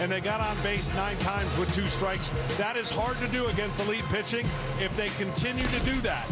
and they got on base 9 times with 2 strikes. That is hard to do against elite pitching. If they continue to do that,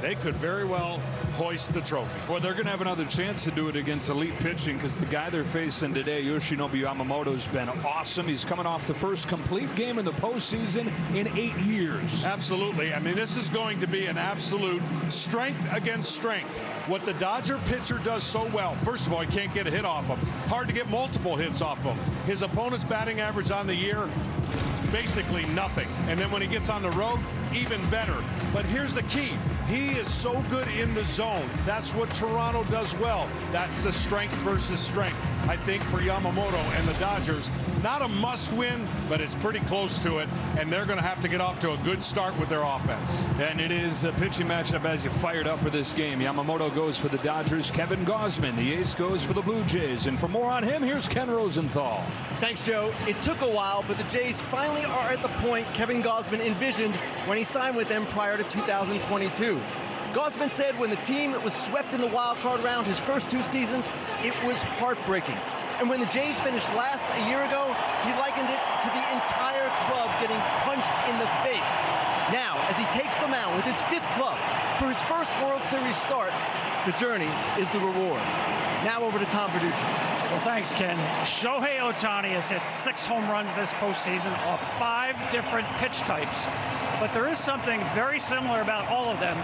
they could very well hoist the trophy. Well, they're going to have another chance to do it against elite pitching because the guy they're facing today, Yoshinobu Yamamoto, has been awesome. He's coming off the first complete game in the postseason in 8 years. Absolutely. I mean, this is going to be an absolute strength against strength. What the Dodger pitcher does so well, first of all, he can't get a hit off him. Hard to get multiple hits off him. His opponent's batting average on the year, basically nothing. And then when he gets on the road, even better. But here's the key. He is so good in the zone. That's what Toronto does well. That's the strength versus strength. I think for Yamamoto and the Dodgers, not a must-win, but it's pretty close to it, and they're going to have to get off to a good start with their offense. And it is a pitching matchup as you fired up for this game. Yamamoto goes for the Dodgers. Kevin Gausman, the ace, goes for the Blue Jays. And for more on him, here's Ken Rosenthal. Thanks, Joe. It took a while, but the Jays finally are at the point Kevin Gausman envisioned when he signed with them prior to 2022. Gausman said when the team was swept in the wild card round his first 2 seasons, it was heartbreaking. And when the Jays finished last a year ago, he likened it to the entire club getting punched in the face. Now, as he takes the mound with his 5th club for his first World Series start, the journey is the reward. Now over to Tom Verducci. Well, thanks, Ken. Shohei Ohtani has hit 6 home runs this postseason off 5 different pitch types. But there is something very similar about all of them: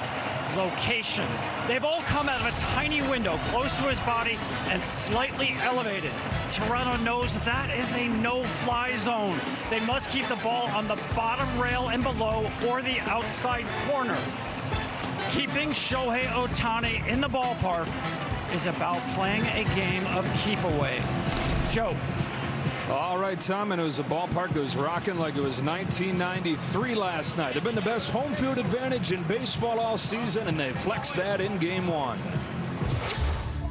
location. They've all come out of a tiny window close to his body and slightly elevated. Toronto knows that is a no-fly zone. They must keep the ball on the bottom rail and below or the outside corner. Keeping Shohei Ohtani in the ballpark is about playing a game of keep away. Joe. All right, Tom, and it was a ballpark that was rocking like it was 1993 last night. They've been the best home field advantage in baseball all season, and they flexed that in Game 1.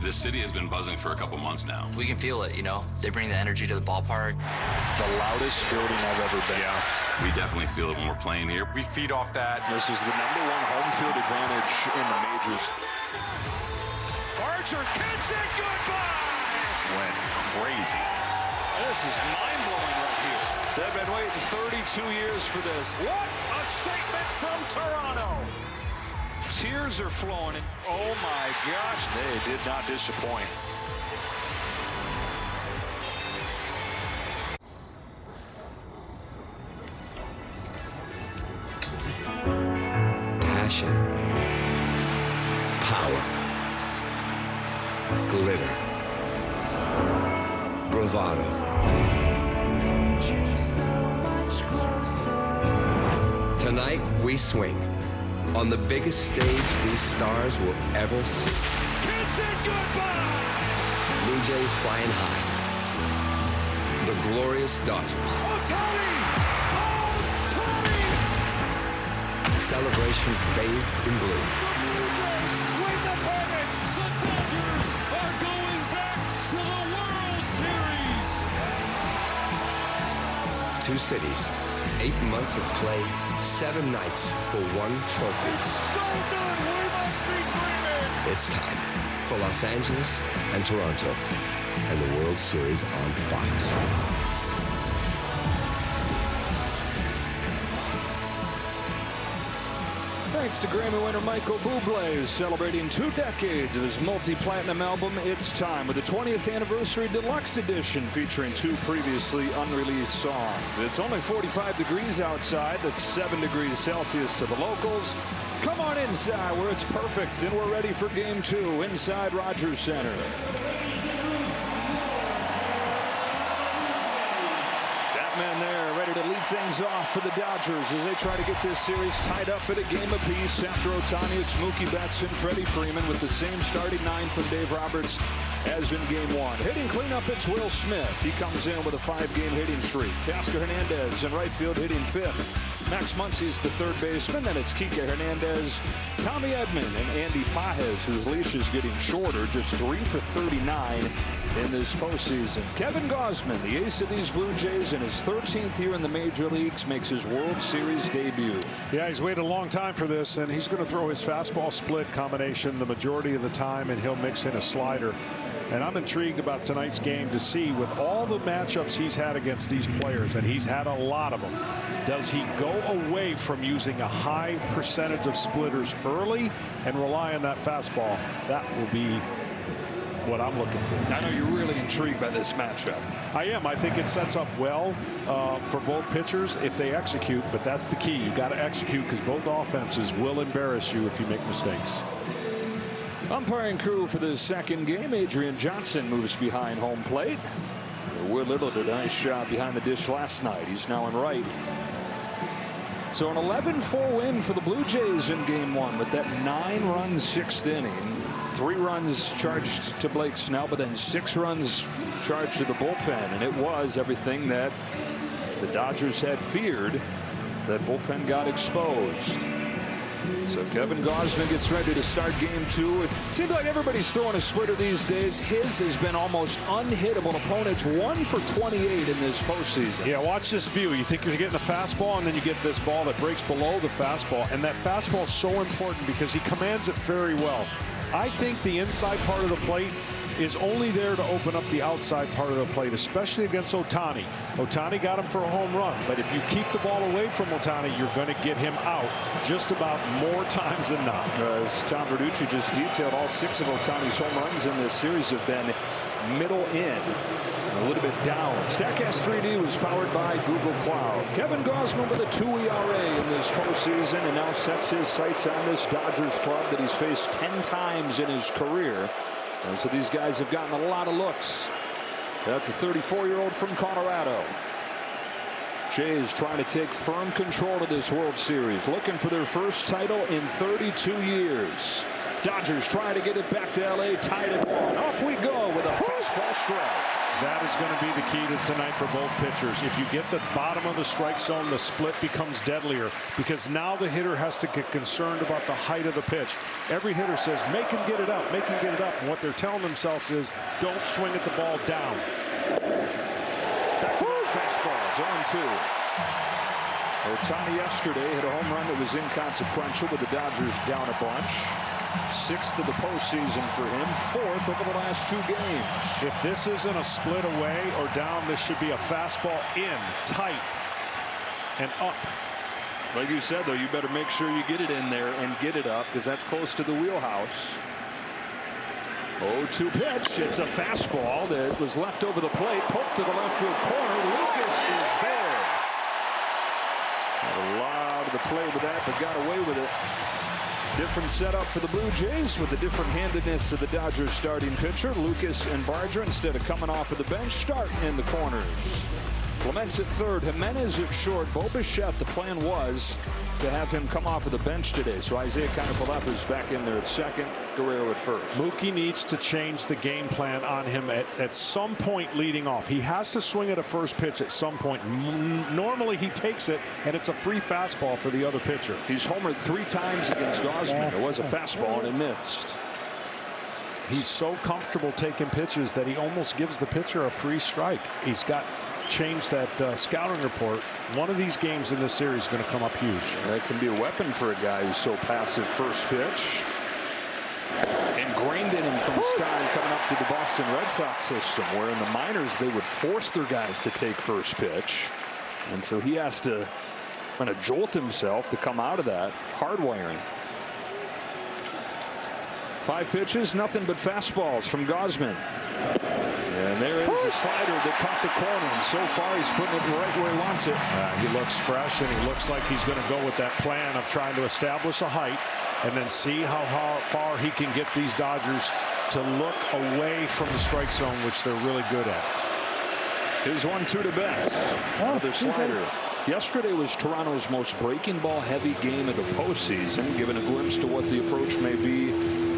This city has been buzzing for a couple months now. We can feel it, you know. They bring the energy to the ballpark. The loudest building I've ever been. Yeah, we definitely feel it when we're playing here. We feed off that. This is the #1 home field advantage in the majors. Archer, kiss it goodbye! Went crazy. This is mind-blowing right here. They've been waiting 32 years for this. What a statement from Toronto! Tears are flowing, and oh my gosh, They did not disappoint. Passion, power, glitter, bravado. Tonight we swing on the biggest stage these stars will ever see. kiss it goodbye! Blue Jays flying high. The glorious Dodgers. Ohtani! Celebrations bathed in blue. Blue Jays win the pennant! The Dodgers are going back to the World Series! 2 cities, 8 months of play, 7 nights for 1 trophy. It's so good, we must be dreaming! It's time for Los Angeles and Toronto and the World Series on Fox. Thanks to Grammy winner Michael Bublé, who's celebrating 2 decades of his multi-platinum album, It's Time, with the 20th anniversary deluxe edition featuring 2 previously unreleased songs. It's only 45 degrees outside. That's 7 degrees Celsius to the locals. Come on inside where it's perfect, and we're ready for Game 2 inside Rogers Center. Man there ready to lead things off for the Dodgers as they try to get this series tied up at a game apiece. After Ohtani, it's Mookie Betts and Freddie Freeman with the same starting 9 from Dave Roberts as in Game 1. Hitting cleanup, it's Will Smith. He comes in with a 5-game hitting streak. Teoscar Hernandez in right field hitting 5th. Max Muncy's the 3rd baseman. Then it's Kike Hernandez, Tommy Edman, and Andy Pages, whose leash is getting shorter, just 3 for 39 in this postseason. Kevin Gausman, the ace of these Blue Jays in his 13th year in the major leagues, makes his World Series debut. Yeah, he's waited a long time for this, and he's going to throw his fastball split combination the majority of the time, and he'll mix in a slider. And I'm intrigued about tonight's game to see, with all the matchups he's had against these players, and he's had a lot of them, does he go away from using a high percentage of splitters early and rely on that fastball? That will be what I'm looking for. I know you're really intrigued by this matchup. I am. I think it sets up well for both pitchers if they execute, but that's the key. You got to execute, because both offenses will embarrass you if you make mistakes. Umpiring crew for the second game. Adrian Johnson moves behind home plate. Will Little did a nice job behind the dish last night. He's now in right. So an 11-4 win for the Blue Jays in game one, with that 9-run sixth inning. 3 runs charged to Blake Snell, but then 6 runs charged to the bullpen. And it was everything that the Dodgers had feared. That bullpen got exposed. So Kevin Gausman gets ready to start game 2. It seems like everybody's throwing a splitter these days. His has been almost unhittable. Opponents 1 for 28 in this postseason. Yeah, watch this view. You think you're getting a fastball, and then you get this ball that breaks below the fastball. And that fastball is so important because he commands it very well. I think the inside part of the plate is only there to open up the outside part of the plate, especially against Ohtani. Ohtani got him for a home run, but if you keep the ball away from Ohtani, you're going to get him out just about more times than not. As Tom Verducci just detailed, all 6 of Ohtani's home runs in this series have been middle in, a little bit down. Statcast 3D was powered by Google Cloud. Kevin Gausman with a 2 ERA in this postseason, and now sets his sights on this Dodgers club that he's faced 10 times in his career. And so these guys have gotten a lot of looks at the 34-year-old from Colorado. Jays trying to take firm control of this World Series, looking for their first title in 32 years. Dodgers trying to get it back to LA, tied at 1. Off we go with a fastball strike. That is going to be the key to tonight for both pitchers. If you get the bottom of the strike zone, the split becomes deadlier, because now the hitter has to get concerned about the height of the pitch. Every hitter says, make him get it up, make him get it up. And what they're telling themselves is, don't swing at the ball down. Back to the fastballs, 0-2. Ohtani yesterday hit a home run that was inconsequential with the Dodgers down a bunch. 6th of the postseason for him, 4th over the last 2 games. If this isn't a split away or down, this should be a fastball in, tight, and up. Like you said, though, you better make sure you get it in there and get it up, because that's close to the wheelhouse. 0-2 pitch. It's a fastball that was left over the plate, poked to the left field corner. Lucas is there. Had a lot of the play with that, but got away with it. Different setup for the Blue Jays with the different handedness of the Dodgers starting pitcher. Lucas and Barger, instead of coming off of the bench, start in the corners. Clements at third, Jimenez at short. Bo Bichette, the plan was to have him come off of the bench today. So Isaiah Kiner-Falefa is back in there at second, Guerrero at first. Mookie needs to change the game plan on him at some point leading off. He has to swing at a first pitch at some point. Normally he takes it, and it's a free fastball for the other pitcher. He's homered 3 times against Gausman. It was a fastball and it missed. He's so comfortable taking pitches that he almost gives the pitcher a free strike. He's got change that scouting report. One of these games in this series is going to come up huge. That can be a weapon for a guy who's so passive. First pitch. Ingrained in him from his time coming up through the Boston Red Sox system, where in the minors they would force their guys to take first pitch. And so he has to kind of jolt himself to come out of that hardwiring. 5 pitches, nothing but fastballs from Gausman. And there is a slider that caught the corner, and so far he's putting it right where he wants it. He looks fresh, and he looks like he's going to go with that plan of trying to establish a height and then see how far he can get these Dodgers to look away from the strike zone, which they're really good at. Here's 1-2 to Betts. Another slider. Yesterday was Toronto's most breaking ball heavy game of the postseason, giving a glimpse to what the approach may be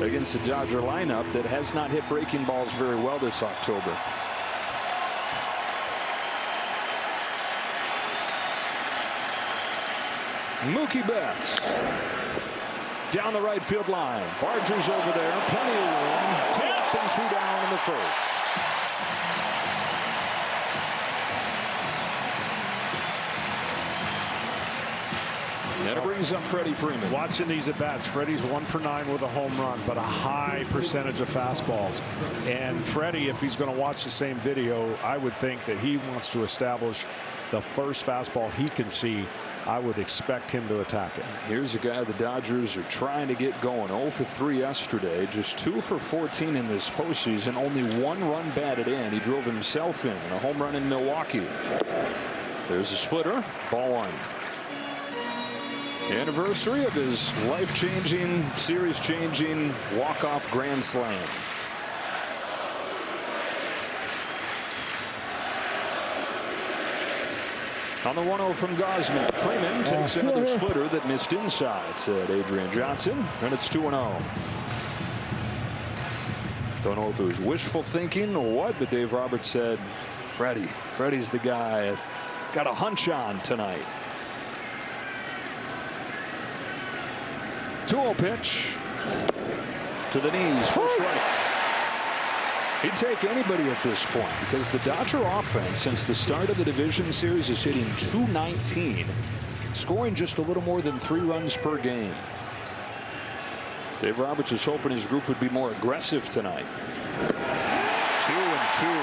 against a Dodger lineup that has not hit breaking balls very well this October. Mookie Betts down the right field line. Barger's over there, plenty of room. 2 up and 2 down in the first. And it brings up Freddie Freeman. Watching these at-bats, Freddie's 1 for 9 with a home run, but a high percentage of fastballs. And Freddie, if he's going to watch the same video, I would think that he wants to establish the first fastball he can see. I would expect him to attack it. Here's a guy the Dodgers are trying to get going. 0 for 3 yesterday, just 2 for 14 in this postseason. Only 1 run batted in. He drove himself in a home run in Milwaukee. There's a splitter. Ball 1. Anniversary of his life-changing, series-changing walk-off grand slam. On the 1-0 from Gausman, Freeman takes another splitter that missed inside, said Adrian Johnson, and it's 2-0. Don't know if it was wishful thinking or what, but Dave Roberts said, Freddie's the guy I got a hunch on tonight. 2-0 pitch to the knees for strike. He'd take anybody at this point because the Dodger offense since the start of the division series is hitting .219, scoring just a little more than 3 runs per game. Dave Roberts is hoping his group would be more aggressive tonight. 2-2.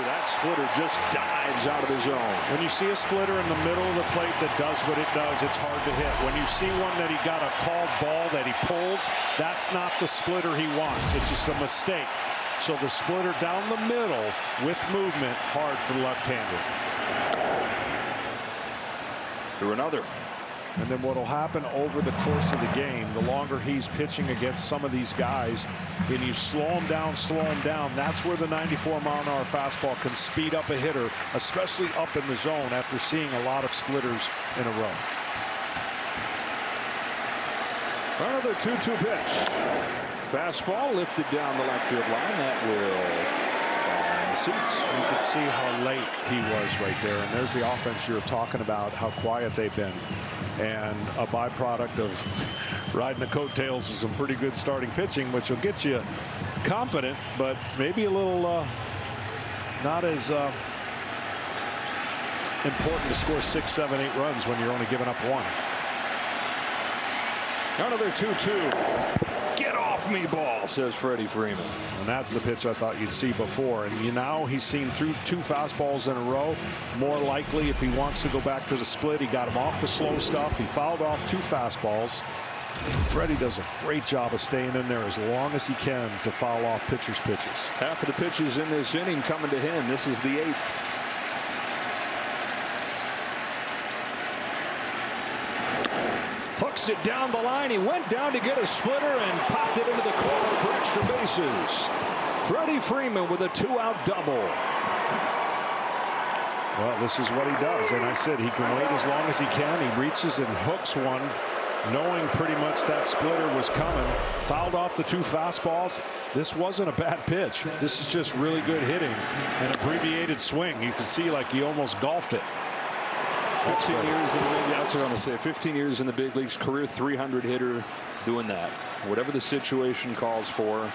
That splitter just dives out of the zone. When you see a splitter in the middle of the plate that does what it does, it's hard to hit. When you see one that he got a called ball that he pulls, that's not the splitter he wants. It's just a mistake. So the splitter down the middle with movement, hard for the left-hander. Through another. And then what will happen over the course of the game, the longer he's pitching against some of these guys, and you slow him down, that's where the 94-mile-an-hour fastball can speed up a hitter, especially up in the zone after seeing a lot of splitters in a row. Another 2-2 pitch. Fastball lifted down the left field line. That will find the seats. You could see how late he was right there. And there's the offense you're talking about, how quiet they've been. And a byproduct of riding the coattails of some pretty good starting pitching, which will get you confident, but maybe a little not as important to score 6, 7, 8 runs when you're only giving up 1. Another 2-2. Get off me ball, says Freddie Freeman. And that's the pitch I thought you'd see before. And now he's seen through 2 fastballs in a row. More likely, if he wants to go back to the split, he got him off the slow stuff. He fouled off 2 fastballs. Freddie does a great job of staying in there as long as he can to foul off pitchers' pitches. Half of the pitches in this inning coming to him. This is the 8th. Hooks it down the line. He went down to get a splitter and popped it into the corner for extra bases. Freddie Freeman with a 2-out double. Well, this is what he does. And I said he can wait as long as he can. He reaches and hooks one, knowing pretty much that splitter was coming. Fouled off the 2 fastballs. This wasn't a bad pitch. This is just really good hitting. An abbreviated swing. You can see like he almost golfed it. 15 years in the big, I was going to say 15 years in the big leagues, career 300 hitter doing that. Whatever the situation calls for.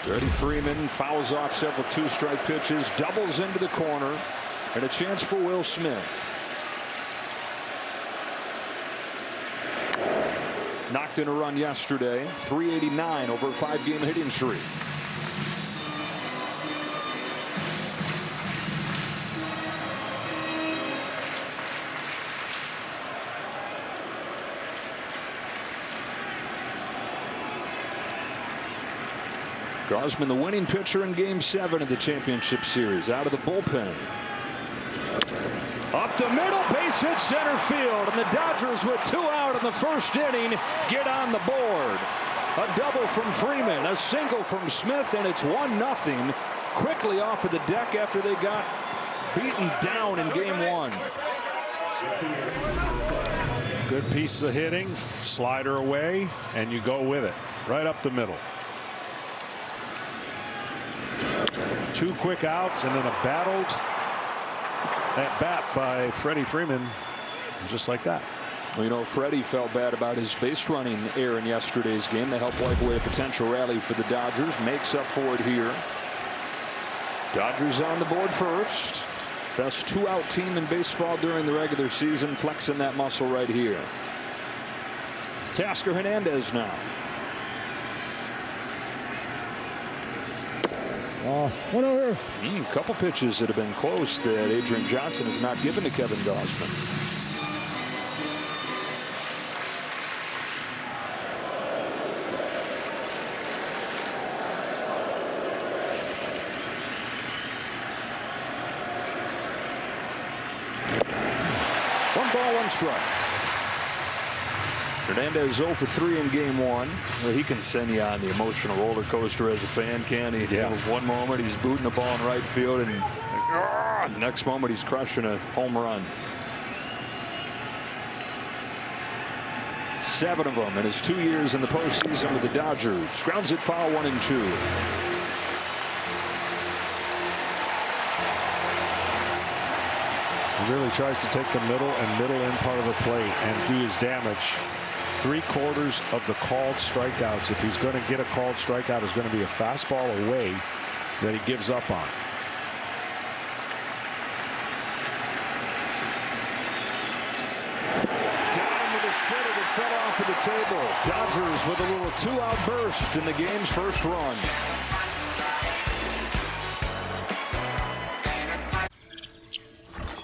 Freddie Freeman fouls off several 2-strike pitches, doubles into the corner, and a chance for Will Smith. Knocked in a run yesterday, 389 over a 5-game hitting streak. Gausman, the winning pitcher in Game 7 of the championship series, out of the bullpen. Up the middle, base hit center field, and the Dodgers with 2 out in the first inning get on the board. A double from Freeman, a single from Smith, and it's 1-0. Quickly off of the deck after they got beaten down in Game 1. Good piece of hitting, slider away, and you go with it right up the middle. 2 quick outs and then a battled at bat by Freddie Freeman, just like that. Well, you know, Freddie felt bad about his base running error in yesterday's game. They helped wipe away a potential rally for the Dodgers. Makes up for it here. Dodgers on the board first. Best 2-out team in baseball during the regular season, flexing that muscle right here. Tasker Hernandez now. A couple pitches that have been close that Adrian Johnson has not given to Kevin Gausman. One ball, one strike. Hernandez 0 for 3 in game 1. Well, he can send you on the emotional roller coaster as a fan, can he? Yeah. One moment he's booting the ball in right field, and next moment he's crushing a home run. 7 of them in his 2 years in the postseason with the Dodgers. Grounds it foul, 1 and 2. He really tries to take the middle in part of the plate and do his damage. 3/4 of the called strikeouts, if he's going to get a called strikeout, is going to be a fastball away that he gives up on. Down with a splitter that fell off of the table. Dodgers with a little 2-out burst in the game's first run.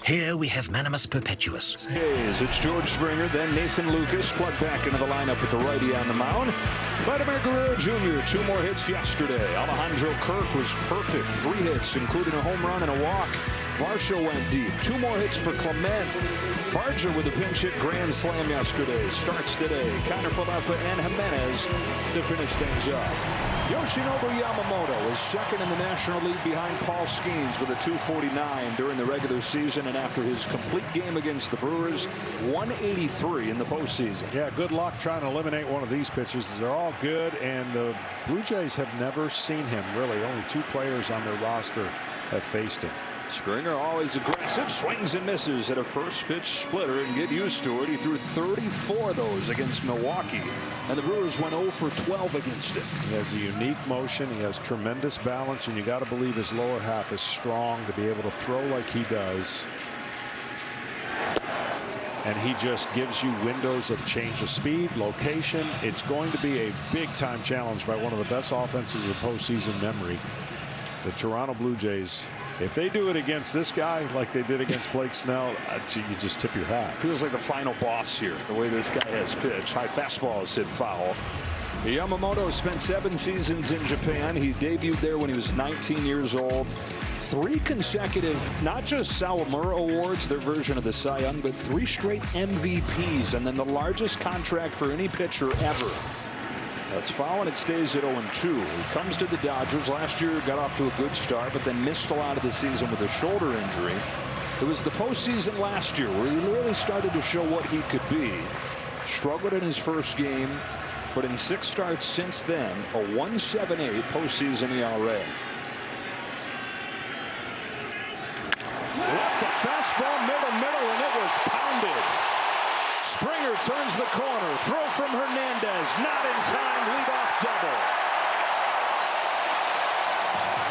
Here we have Manimus Perpetuus. It's George Springer, then Nathan Lucas plugged back into the lineup with the righty on the mound. Vladimir Guerrero Jr., 2 more hits yesterday. Alejandro Kirk was perfect, 3 hits, including a home run and a walk. Varsho went deep, 2 more hits for Clement. Barger with a pinch hit grand slam yesterday. Starts today. Connor Falefa and Jimenez to finish things up. Yoshinobu Yamamoto is second in the National League behind Paul Skeens with a .249 during the regular season, and after his complete game against the Brewers, 183 in the postseason. Yeah, good luck trying to eliminate one of these pitches. They're all good, and the Blue Jays have never seen him, really. Only 2 players on their roster have faced him. Springer always aggressive, swings and misses at a first pitch splitter, and get used to it. He threw 34 of those against Milwaukee, and the Brewers went 0 for 12 against him. He has a unique motion. He has tremendous balance, and you got to believe his lower half is strong to be able to throw like he does. And he just gives you windows of change of speed, location. It's going to be a big-time challenge by one of the best offenses of postseason memory. The Toronto Blue Jays, if they do it against this guy like they did against Blake Snell, you just tip your hat. Feels like the final boss here, the way this guy has pitched. High fastball is hit foul. Yamamoto spent 7 seasons in Japan. He debuted there when he was 19 years old. 3 consecutive, not just Sawamura Awards, their version of the Cy Young, but 3 straight MVPs, and then the largest contract for any pitcher ever. That's foul, and it stays at 0-2. He comes to the Dodgers. Last year got off to a good start, but then missed a lot of the season with a shoulder injury. It was the postseason last year where he really started to show what he could be. Struggled in his first game, but in 6 starts since then, a 1.78 postseason ERA. Left a fastball middle, and it was pounded. Springer turns the corner. Throw from Hernandez. Not in time. Leadoff double.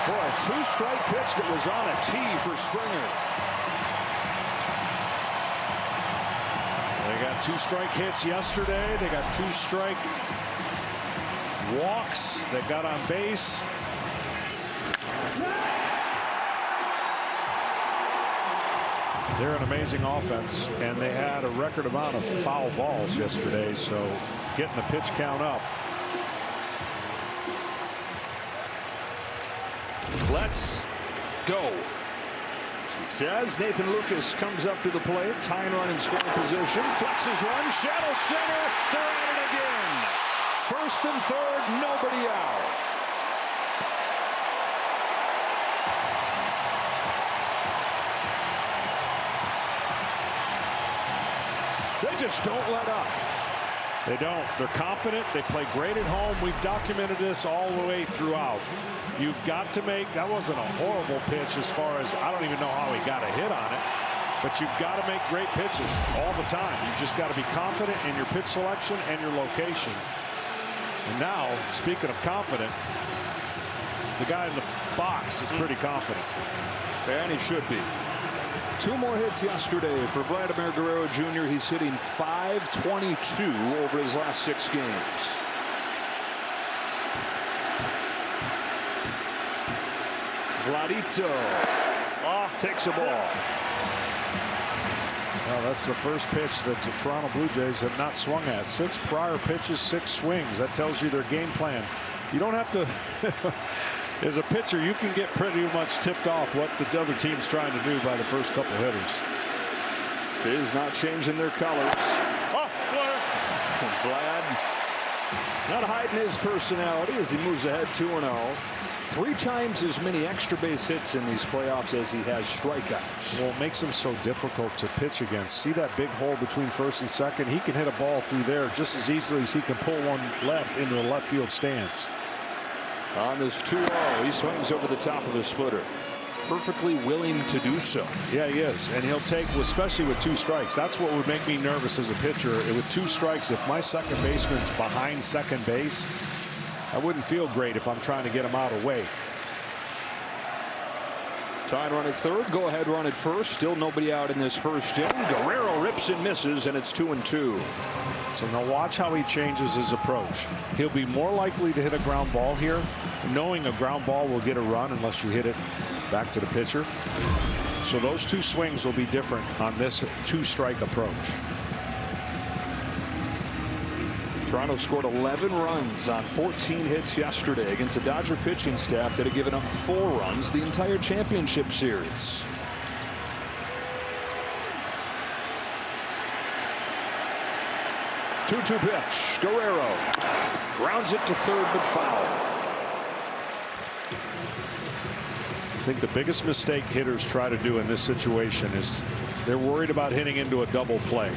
Boy, a 2-strike pitch that was on a tee for Springer. They got 2-strike hits yesterday. They got 2-strike walks. They got on base. They're an amazing offense, and they had a record amount of foul balls yesterday, so getting the pitch count up. Let's go, she says. Nathan Lucas comes up to the plate. Tying run in scoring position. Flexes one. Shadow center. They're at it again. First and third. Nobody out. They just don't let up. They don't. They're confident. They play great at home. We've documented this all the way throughout. You've got to make, that wasn't a horrible pitch as far as, I don't even know how he got a hit on it, but you've got to make great pitches all the time. You just got to be confident in your pitch selection and your location. And now, speaking of confident, the guy in the box is pretty confident. And he should be. 2 more hits yesterday for Vladimir Guerrero Jr. He's hitting .522 over his last 6 games. Vladito takes a ball. Well, that's the first pitch that the Toronto Blue Jays have not swung at. 6 prior pitches, 6 swings. That tells you their game plan. You don't have to. As a pitcher, you can get pretty much tipped off what the other team's trying to do by the first couple hitters. Jays not changing their colors. Vlad not hiding his personality as he moves ahead 2-0. 3 times as many extra base hits in these playoffs as he has strikeouts. Well, it makes him so difficult to pitch against. See that big hole between first and second? He can hit a ball through there just as easily as he can pull one left into the left field stands. On this 2-0, he swings over the top of his splitter. Perfectly willing to do so. Yeah, he is. And he'll take, especially with 2 strikes. That's what would make me nervous as a pitcher. With 2 strikes, if my second baseman's behind second base, I wouldn't feel great if I'm trying to get him out of the way. Tied run at third. Go ahead run at first. Still nobody out in this first inning. Guerrero rips and misses, and it's 2-2. So now watch how he changes his approach. He'll be more likely to hit a ground ball here, knowing a ground ball will get a run unless you hit it back to the pitcher. So those 2 swings will be different on this 2-strike approach. Toronto scored 11 runs on 14 hits yesterday against a Dodger pitching staff that had given up 4 runs the entire championship series. Two-two pitch. Guerrero grounds it to third, but foul. I think the biggest mistake hitters try to do in this situation is they're worried about hitting into a double play.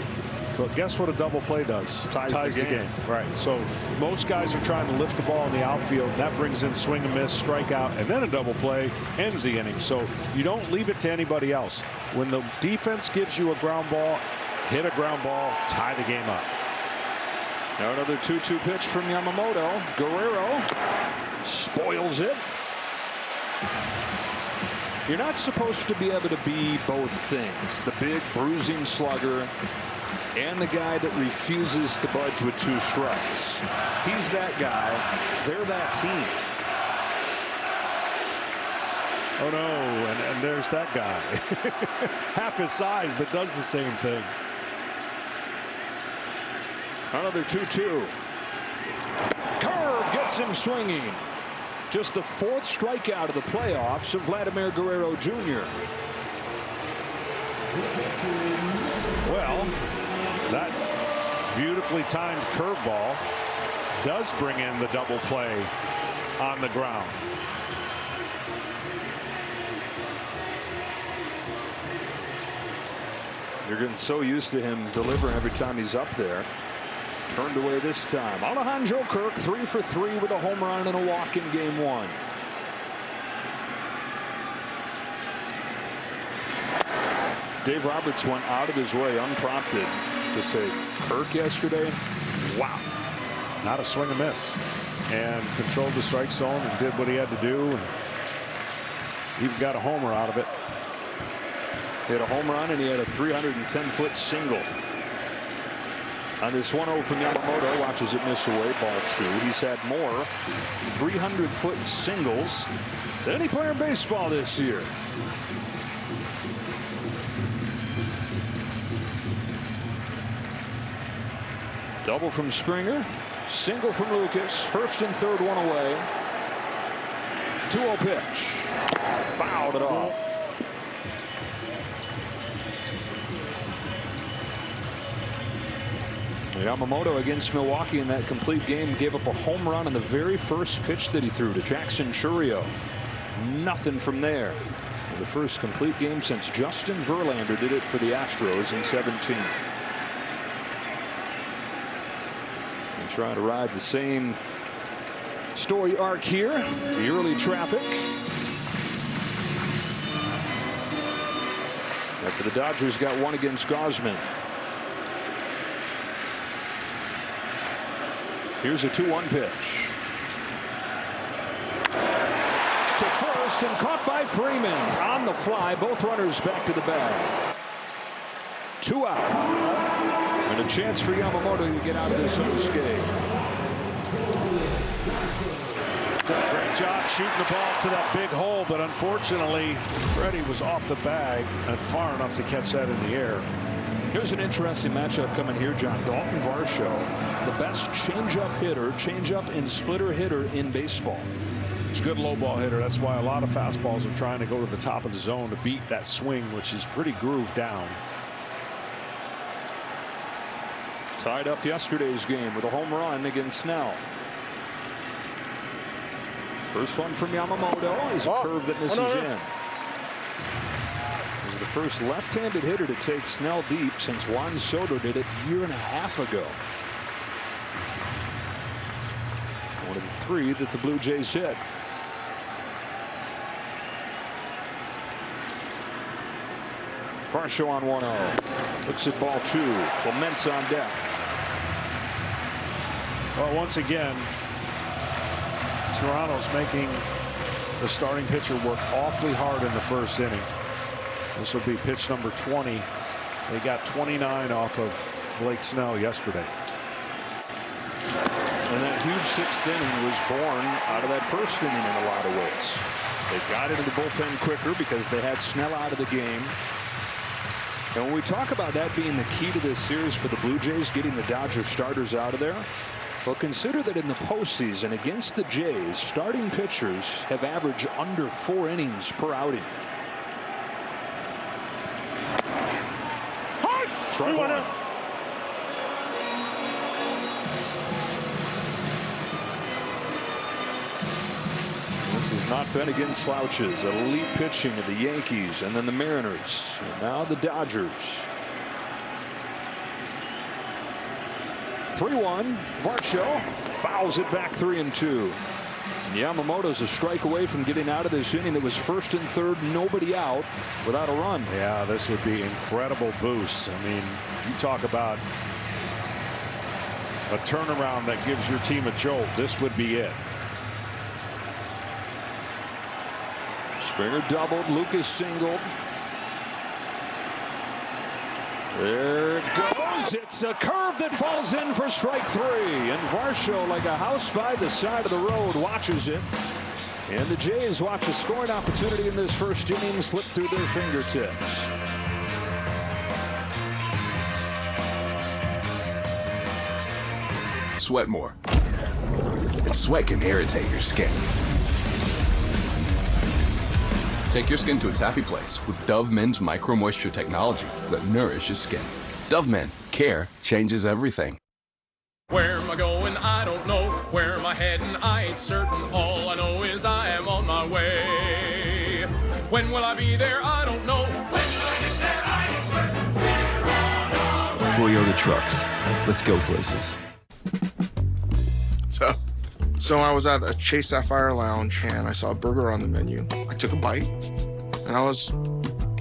But guess what a double play does? Ties the game. Right. So most guys are trying to lift the ball in the outfield. That brings in swing and miss, strikeout, and then a double play ends the inning. So you don't leave it to anybody else. When the defense gives you a ground ball, hit a ground ball, tie the game up. Now another 2-2 pitch from Yamamoto. Guerrero spoils it. You're not supposed to be able to be both things. The big bruising slugger and the guy that refuses to budge with 2 strikes. He's that guy. They're that team. Oh no, and there's that guy. Half his size, but does the same thing. Another 2-2. Curve gets him swinging. Just the 4th strikeout of the playoffs of Vladimir Guerrero Jr. Well, that beautifully timed curveball does bring in the double play on the ground. You're getting so used to him delivering every time he's up there. Turned away this time. Alejandro Kirk 3 for 3 with a home run and a walk in game 1. Dave Roberts went out of his way unprompted to say Kirk yesterday. Wow. Not a swing and miss. And controlled the strike zone and did what he had to do. And even got a homer out of it. He had a home run and he had a 310-foot single. On this 1-0 from Yamamoto, watches it miss away, ball 2. He's had more 300-foot singles than any player in baseball this year. Double from Springer, single from Lucas, first and third, 1 away. 2-0 pitch, fouled it off. Yamamoto against Milwaukee in that complete game gave up a home run on the very first pitch that he threw to Jackson Chourio. Nothing from there. The first complete game since Justin Verlander did it for the Astros in 17. And try to ride the same story arc here. The early traffic. After the Dodgers got 1 against Gausman. Here's a 2-1 pitch. To first. first and caught by Freeman. On the fly, both runners back to the bag. 2 out. And a chance for Yamamoto to get out of this unscathed. Great job shooting the ball to that big hole, but unfortunately, Freddie was off the bag and far enough to catch that in the air. Here's an interesting matchup coming here, John. Dalton Varsho, the best changeup and splitter hitter in baseball. He's a good low ball hitter. That's why a lot of fastballs are trying to go to the top of the zone to beat that swing, which is pretty grooved down. Tied up yesterday's game with a home run against Snell. First one from Yamamoto is a curve that misses in. He's the first left-handed hitter to take Snell deep since Juan Soto did it a year and a half ago. One of the 3 that the Blue Jays hit. Varsho on 1-0. Looks at ball 2. Clement's on deck. Well, once again, Toronto's making the starting pitcher work awfully hard in the first inning. This will be pitch number 20. They got 29 off of Blake Snell yesterday. And that huge 6th inning was born out of that first inning in a lot of ways. They got into the bullpen quicker because they had Snell out of the game. And when we talk about that being the key to this series for the Blue Jays, getting the Dodgers starters out of there, well, consider that in the postseason against the Jays, starting pitchers have averaged under 4 innings per outing. Strike one. This has not been against slouches. Elite pitching of the Yankees and then the Mariners. And now the Dodgers. 3-1. Varsho fouls it back 3-2. Yamamoto's a strike away from getting out of this inning that was 1st and 3rd, nobody out without a run. Yeah, this would be incredible boost. I mean, you talk about a turnaround that gives your team a jolt. This would be it. Springer doubled. Lucas singled. There it goes. It's a curve that falls in for strike 3. And Varsho, like a house by the side of the road, watches it. And the Jays watch a scoring opportunity in this first inning slip through their fingertips. Sweat more. And sweat can irritate your skin. Take your skin to its happy place with Dove Men's Micro Moisture technology that nourishes skin. Dove Men. Care changes everything. Where am I going? I don't know. Where am I heading? I ain't certain. All I know is I am on my way. When will I be there? I don't know. When will I get there? I ain't certain. We're on our way. Toyota Trucks. Let's go places. So I was at a Chase Sapphire Lounge and I saw a burger on the menu. I took a bite and I was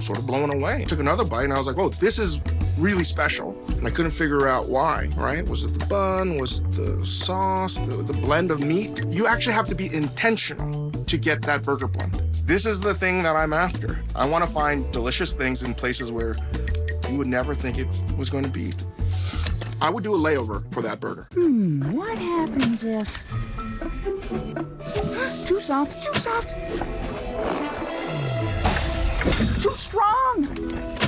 sort of blown away. I took another bite and I was like, whoa, this is really special. And I couldn't figure out why, right? Was it the bun? Was it the sauce? The blend of meat? You actually have to be intentional to get that burger blend. This is the thing that I'm after. I want to find delicious things in places where you would never think it was going to be. I would do a layover for that burger. What happens if... Too soft, too soft. Too strong.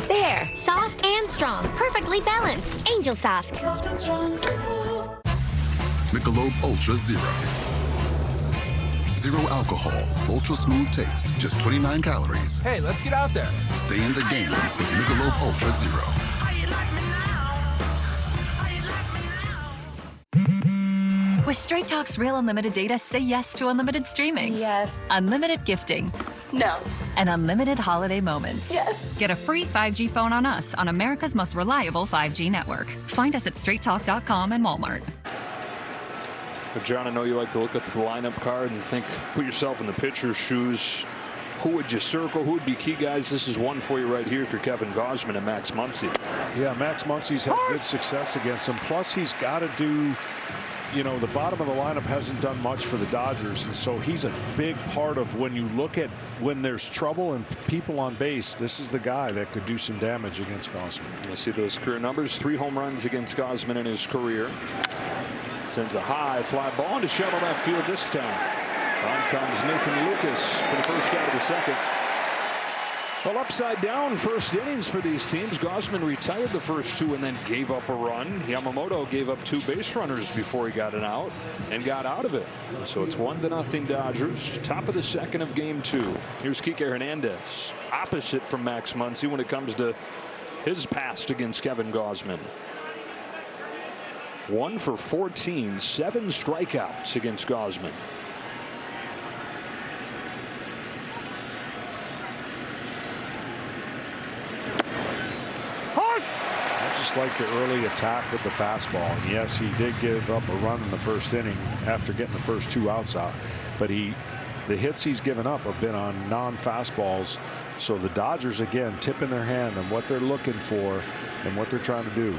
There, soft and strong, perfectly balanced. Angel Soft. Soft and strong, simple. Michelob Ultra Zero. Zero alcohol, ultra smooth taste, just 29 calories. Hey, let's get out there. Stay in the game with Michelob Ultra Zero. With Straight Talk's Real Unlimited data, say yes to unlimited streaming. Yes. Unlimited gifting. No. And unlimited holiday moments. Yes. Get a free 5G phone on us on America's most reliable 5G network. Find us at straighttalk.com and Walmart. But John, I know you like to look at the lineup card and think, put yourself in the pitcher's shoes. Who would you circle? Who would be key guys? This is one for you right here if you're Kevin Gausman and Max Muncy. Yeah, Max Muncy's had good success against him. Plus, he's got to do you know, the bottom of the lineup hasn't done much for the Dodgers, and so he's a big part of when you look at when there's trouble and people on base. This is the guy that could do some damage against Gausman. You see those career numbers: 3 home runs against Gausman in his career. Sends a high fly ball into shallow left field this time. On comes Nathan Lucas for the first out of the second. Well, upside down first innings for these teams. Gausman retired the first 2 and then gave up a run. Yamamoto gave up 2 base runners before he got an out and got out of it. So it's 1-0 Dodgers. Top of the second of game 2. Here's Kike Hernandez. Opposite from Max Muncy when it comes to his past against Kevin Gausman. 1 for 14, 7 strikeouts against Gausman. Like the early attack with the fastball, and yes, he did give up a run in the first inning after getting the first 2 outs out, but the hits he's given up have been on non-fastballs. So the Dodgers again tipping their hand on what they're looking for and what they're trying to do.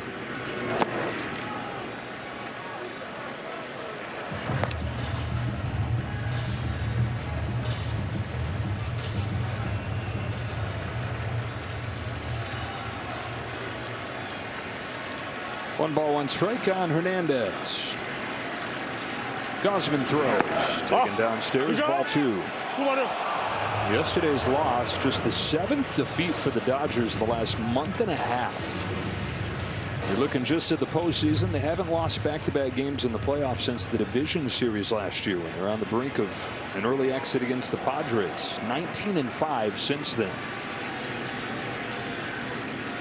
One ball, 1 strike on Hernandez. Gausman throws. Taken downstairs. Ball 2. Yesterday's loss, just the 7th defeat for the Dodgers the last month and a half. You're looking just at the postseason. They haven't lost back-to-back games in the playoffs since the division series last year when they're on the brink of an early exit against the Padres. 19-5 since then.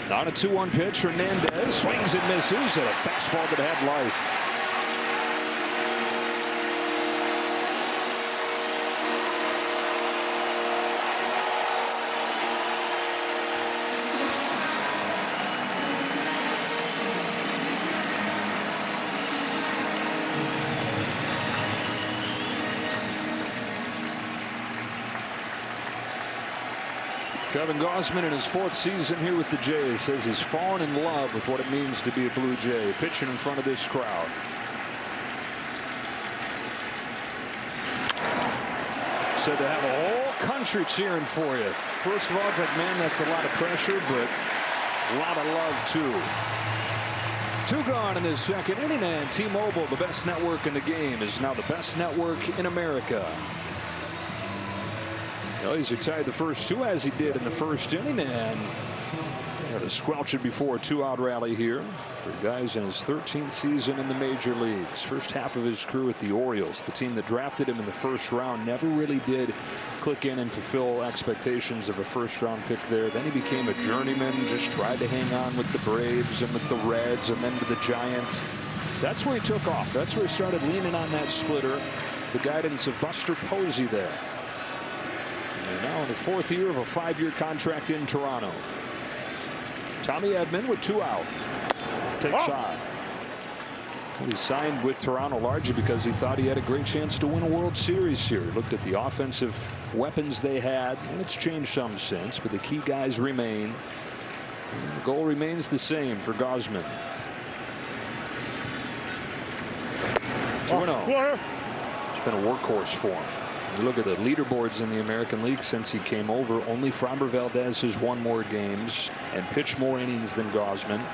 On a 2-1 pitch, Hernandez swings and misses at a fastball that had life. Kevin Gausman in his 4th season here with the Jays says he's fallen in love with what it means to be a Blue Jay, pitching in front of this crowd. Said to have a whole country cheering for you. First of all, it's like, man, that's a lot of pressure, but a lot of love too. 2 gone in this second inning, and T-Mobile, the best network in the game, is now the best network in America. Well, he's retired the first 2 as he did in the first inning, and had a squelch it before a 2-out rally here for guys in his 13th season in the major leagues. First half of his career with the Orioles, the team that drafted him in the first round, never really did click in and fulfill expectations of a first-round pick there. Then he became a journeyman, just tried to hang on with the Braves and with the Reds and then with the Giants. That's where he took off. That's where he started leaning on that splitter, the guidance of Buster Posey there. And now in the 4th year of a 5-year contract in Toronto. Tommy Edman with 2 out. Takes high. He signed with Toronto largely because he thought he had a great chance to win a World Series here. He looked at the offensive weapons they had, and it's changed some since, but the key guys remain. And the goal remains the same for Gausman. 2-0. It's been a workhorse for him. You look at the leaderboards in the American League since he came over. Only Framber Valdez has won more games and pitched more innings than Gausman.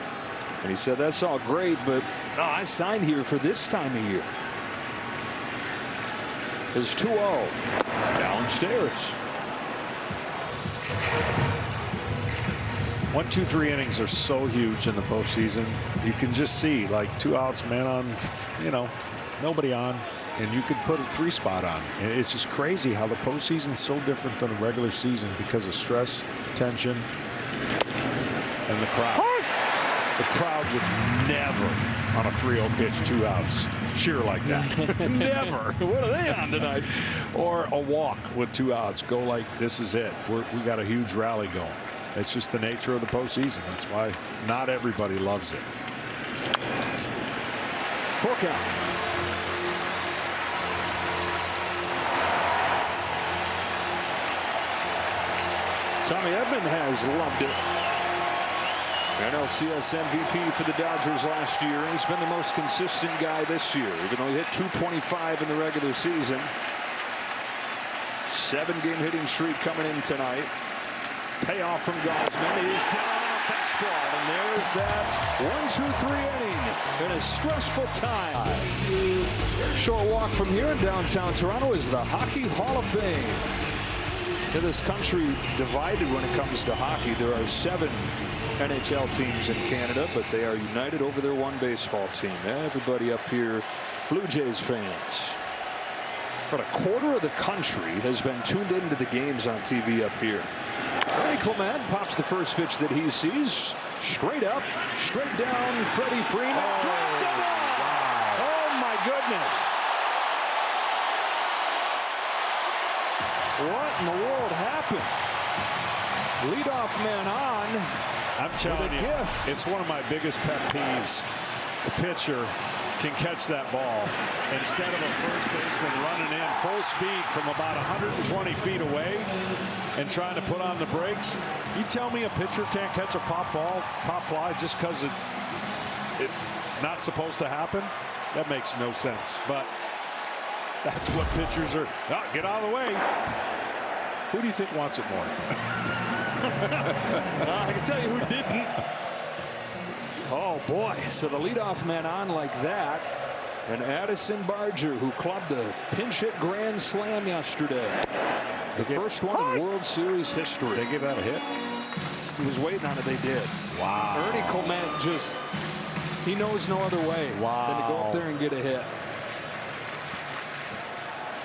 And he said, that's all great, but no, I signed here for this time of year. It's 2-0 downstairs. 1, 2, 3 innings are so huge in the postseason. You can just see, like, 2 outs, man on, you know, nobody on. And you could put a 3 spot on. It's just crazy how the postseason is so different than a regular season because of stress, tension, and the crowd. The crowd would never, on a 3-0 pitch, 2 outs, cheer like that. Never. What are they on tonight? Or a walk with 2 outs. Go like, this is it. We got a huge rally going. It's just the nature of the postseason. That's why not everybody loves it. Full count. Tommy Edman has loved it. NLCS MVP for the Dodgers last year. He's been the most consistent guy this year, even though he hit .225 in the regular season. 7-game hitting streak coming in tonight. Payoff from Gausman. He's down on a fastball, and there's that 1-2-3 inning in a stressful time. Short walk from here in downtown Toronto is the Hockey Hall of Fame. This country divided when it comes to hockey. There are 7 NHL teams in Canada, but they are united over their one baseball team. Everybody up here, Blue Jays fans. But a quarter of the country has been tuned into the games on TV up here. Ernie Clement pops the first pitch that he sees. Straight up, straight down, Freddie Freeman. Dropped the ball. Wow. Oh, my goodness. What in the world happened? Leadoff man on. I'm telling you, it's one of my biggest pet peeves. The pitcher can catch that ball instead of a first baseman running in full speed from about 120 feet away and trying to put on the brakes. You tell me a pitcher can't catch a pop fly just because it's not supposed to happen? That makes no sense. But that's what pitchers are. Oh, get out of the way. Who do you think wants it more? I can tell you who didn't. Oh, boy. So the leadoff man on like that. And Addison Barger, who clubbed a pinch hit grand slam yesterday. The first one in World Series history. They give that a hit? He was waiting on it. They did. Wow. Ernie Clement just, he knows no other way than to go up there and get a hit.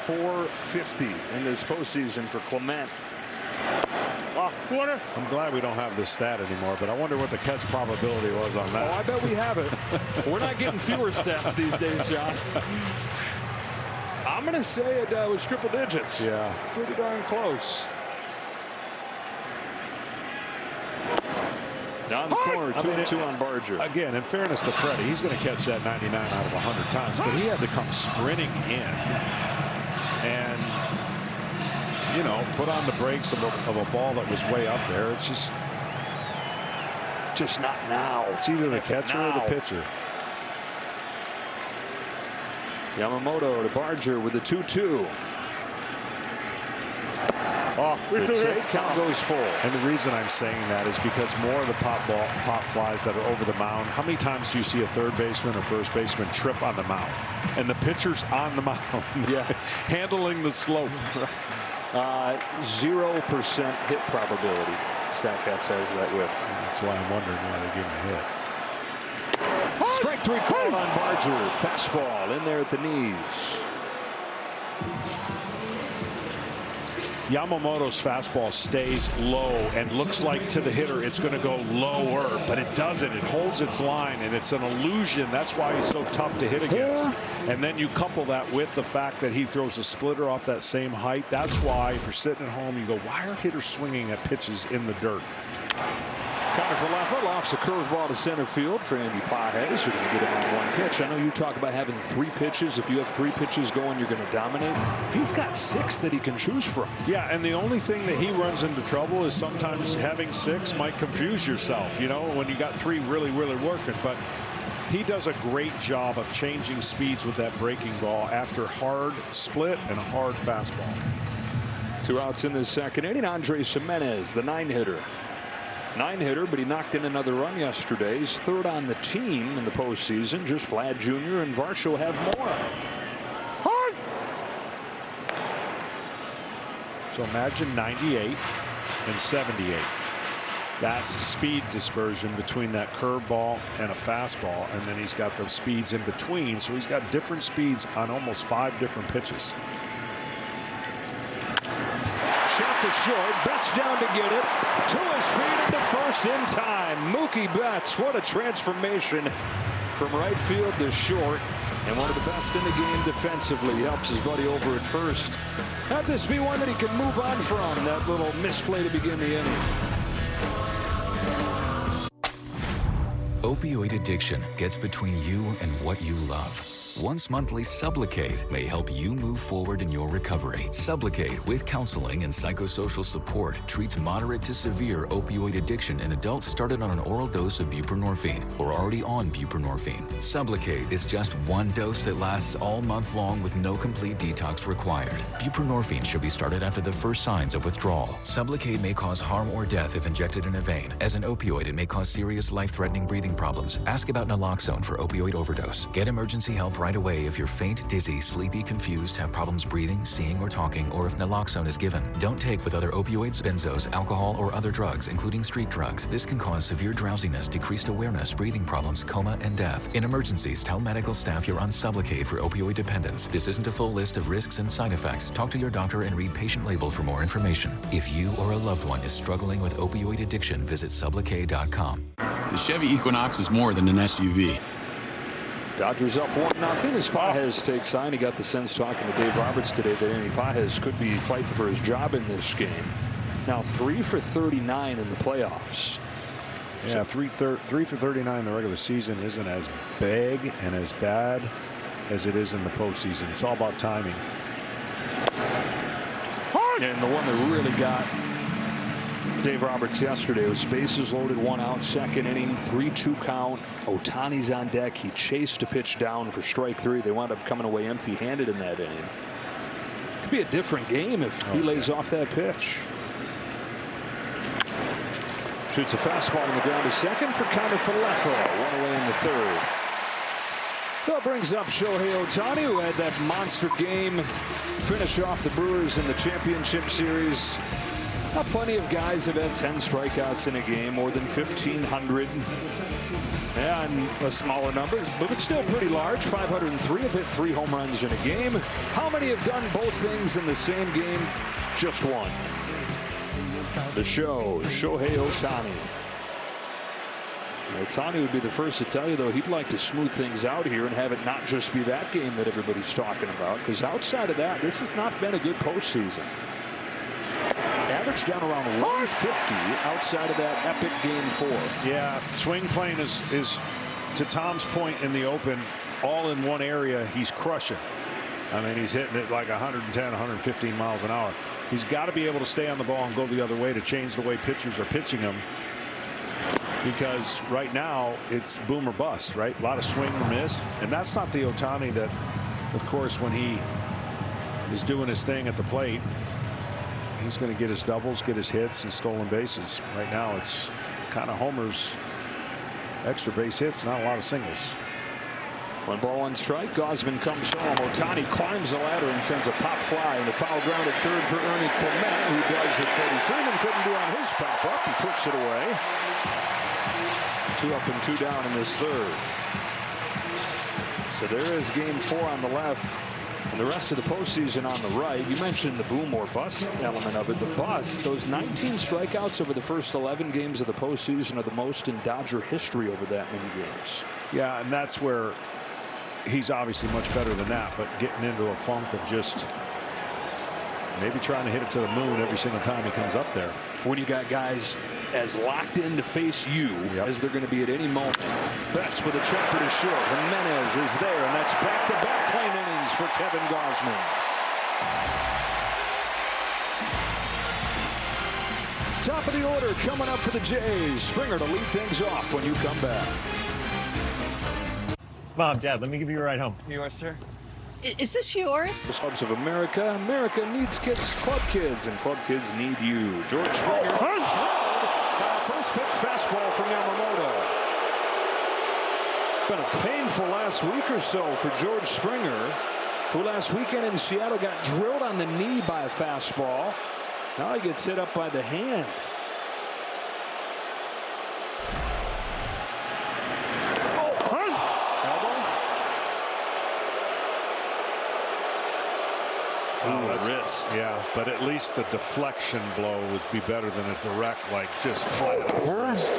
450 in this postseason for Clement. Corner. I'm glad we don't have this stat anymore, but I wonder what the catch probability was on that. Oh, I bet we have it. We're not getting fewer stats these days, John. I'm going to say it was triple digits. Yeah. Pretty darn close. Down the corner, 2-2 on Barger. Again, in fairness to Freddie, he's going to catch that 99 out of 100 times, but he had to come sprinting in and, you know, put on the brakes of a ball that was way up there. It's just not now. It's either the catcher or the pitcher. Yamamoto to Barger with the 2-2. The count goes full. And the reason I'm saying that is because more of the pop flies that are over the mound. How many times do you see a third baseman or first baseman trip on the mound? And the pitcher's on the mound, handling the slope. 0% hit probability. Statcast says that with. That's why I'm wondering why they give him a hit. Strike 3 called on Barger. Fastball in there at the knees. Yamamoto's fastball stays low and looks like to the hitter it's going to go lower, but it doesn't. It holds its line, and it's an illusion. That's why he's so tough to hit against. And then you couple that with the fact that he throws a splitter off that same height. That's why, if you're sitting at home, you go, why are hitters swinging at pitches in the dirt? Counter for Leffler, lofts a curveball to center field for Andy Pages. You're going to get him on one pitch. I know you talk about having 3 pitches. If you have 3 pitches going, you're going to dominate. He's got 6 that he can choose from. Yeah, and the only thing that he runs into trouble is sometimes having 6 might confuse yourself, you know, when you got 3 really working. But he does a great job of changing speeds with that breaking ball after hard split and a hard fastball. 2 outs in the second inning. Andres Gimenez, the 9-hitter. 9-hitter, but he knocked in another run yesterday. He's 3rd on the team in the postseason. Just Vlad Jr. and Varsho have more. So imagine 98 and 78. That's the speed dispersion between that curveball and a fastball, and then he's got the speeds in between. So he's got different speeds on almost 5 different pitches. Shot to short. Betts down to get it. To his feet into first in time. Mookie Betts, what a transformation from right field to short. And one of the best in the game defensively. He helps his buddy over at first. Have this be one that he can move on from. That little misplay to begin the inning. Opioid addiction gets between you and what you love. Once monthly Sublocade may help you move forward in your recovery. Sublocade with counseling and psychosocial support treats moderate to severe opioid addiction in adults started on an oral dose of buprenorphine or already on buprenorphine. Sublocade is just one dose that lasts all month long with no complete detox required. Buprenorphine should be started after the first signs of withdrawal. Sublocade may cause harm or death if injected in a vein. As an opioid, it may cause serious life-threatening breathing problems. Ask about naloxone for opioid overdose. Get emergency help right away if you're faint, dizzy, sleepy, confused, have problems breathing, seeing, or talking, or if naloxone is given. Don't take with other opioids, benzos, alcohol, or other drugs, including street drugs. This can cause severe drowsiness, decreased awareness, breathing problems, coma, and death. In emergencies, tell medical staff you're on Sublocade for opioid dependence. This isn't a full list of risks and side effects. Talk to your doctor and read patient label for more information. If you or a loved one is struggling with opioid addiction, visit Sublocade.com. The Chevy Equinox is more than an SUV. Dodgers up 1-0 as Pages takes sign. He got the sense talking to Dave Roberts today that Andy Pages could be fighting for his job in this game. Now 3 for 39 in the playoffs. Yeah, 3 for 39 in the regular season isn't as big and as bad as it is in the postseason. It's all about timing. And the one that really got Dave Roberts yesterday was bases loaded, 1 out, second inning, 3-2 count. Ohtani's on deck. He chased a pitch down for strike 3. They wound up coming away empty-handed in that inning. Could be a different game if he lays off that pitch. Shoots a fastball on the ground to second for Counter Falefo. 1 away in the 3rd. That brings up Shohei Ohtani, who had that monster game finish off the Brewers in the championship series. Now, plenty of guys have had 10 strikeouts in a game, more than 1,500. And a smaller number, but it's still pretty large. 503 have hit 3 home runs in a game. How many have done both things in the same game? Just one. The show, Shohei Ohtani. Ohtani would be the first to tell you, though, he'd like to smooth things out here and have it not just be that game that everybody's talking about, because outside of that, this has not been a good postseason. Average down around 150 outside of that epic game 4. Yeah, swing plane is to Tom's point in the open, all in one area. He's crushing. I mean, he's hitting it like 110, 115 miles an hour. He's got to be able to stay on the ball and go the other way to change the way pitchers are pitching him. Because right now it's boom or bust, right? A lot of swing or miss. And that's not the Ohtani that, of course, when he is doing his thing at the plate, he's going to get his doubles, get his hits, and stolen bases. Right now it's kind of homers, extra base hits, not a lot of singles. 1 ball, 1 strike. Gausman comes home. Ohtani climbs the ladder and sends a pop fly and a foul ground at 3rd for Ernie Clement, who does what Freddie Freeman couldn't do on his pop up. He puts it away. 2 up and 2 down in this 3rd. So there is game 4 on the left and the rest of the postseason on the right. You mentioned the boom or bust element of it. The bust, those 19 strikeouts over the first 11 games of the postseason are the most in Dodger history over that many games. Yeah, and that's where he's obviously much better than that, but getting into a funk of just maybe trying to hit it to the moon every single time he comes up there. When you got guys as locked in to face you as they're going to be at any moment. Betts with a chopper to short. Jimenez is there, and that's back-to-back clean innings for Kevin Gausman. Top of the order coming up for the Jays. Springer to lead things off when you come back. Mom, Dad, let me give you a ride home. Yours, sir? Is this yours? The Clubs of America. America needs kids, club kids, and club kids need you. George Springer. First pitch fastball from Yamamoto. Been a painful last week or so for George Springer, who last weekend in Seattle got drilled on the knee by a fastball. Now he gets hit up by the hand. Wrist. Yeah, but at least the deflection blow would be better than a direct, like just flat out wrist.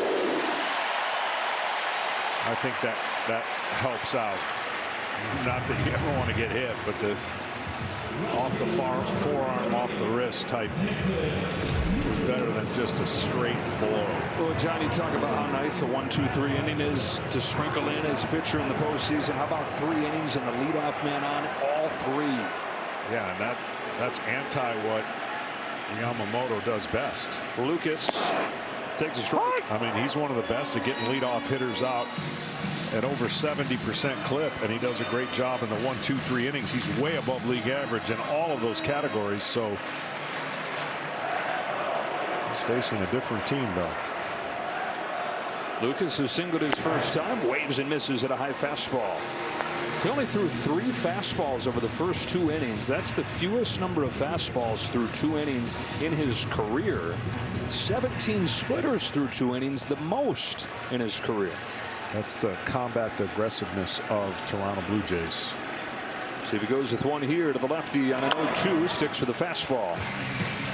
I think that helps out. Not that you ever want to get hit, but off the forearm, off the wrist type is better than just a straight blow. Well, John, you talk about how nice a 1-2-3 inning is to sprinkle in as a pitcher in the postseason. How about 3 innings and the leadoff man on all 3? Yeah, and that's anti what Yamamoto does best. Lucas takes a strike. I mean, he's one of the best at getting leadoff hitters out at over 70% clip, and he does a great job in the 1-2-3 innings. He's way above league average in all of those categories. So he's facing a different team, though. Lucas, who singled his first time, waves and misses at a high fastball. He only threw 3 fastballs over the first 2 innings. That's the fewest number of fastballs through 2 innings in his career. 17 splitters through 2 innings, the most in his career. That's the combat aggressiveness of Toronto Blue Jays. See if he goes with one here to the lefty on an 0-2, sticks with a fastball.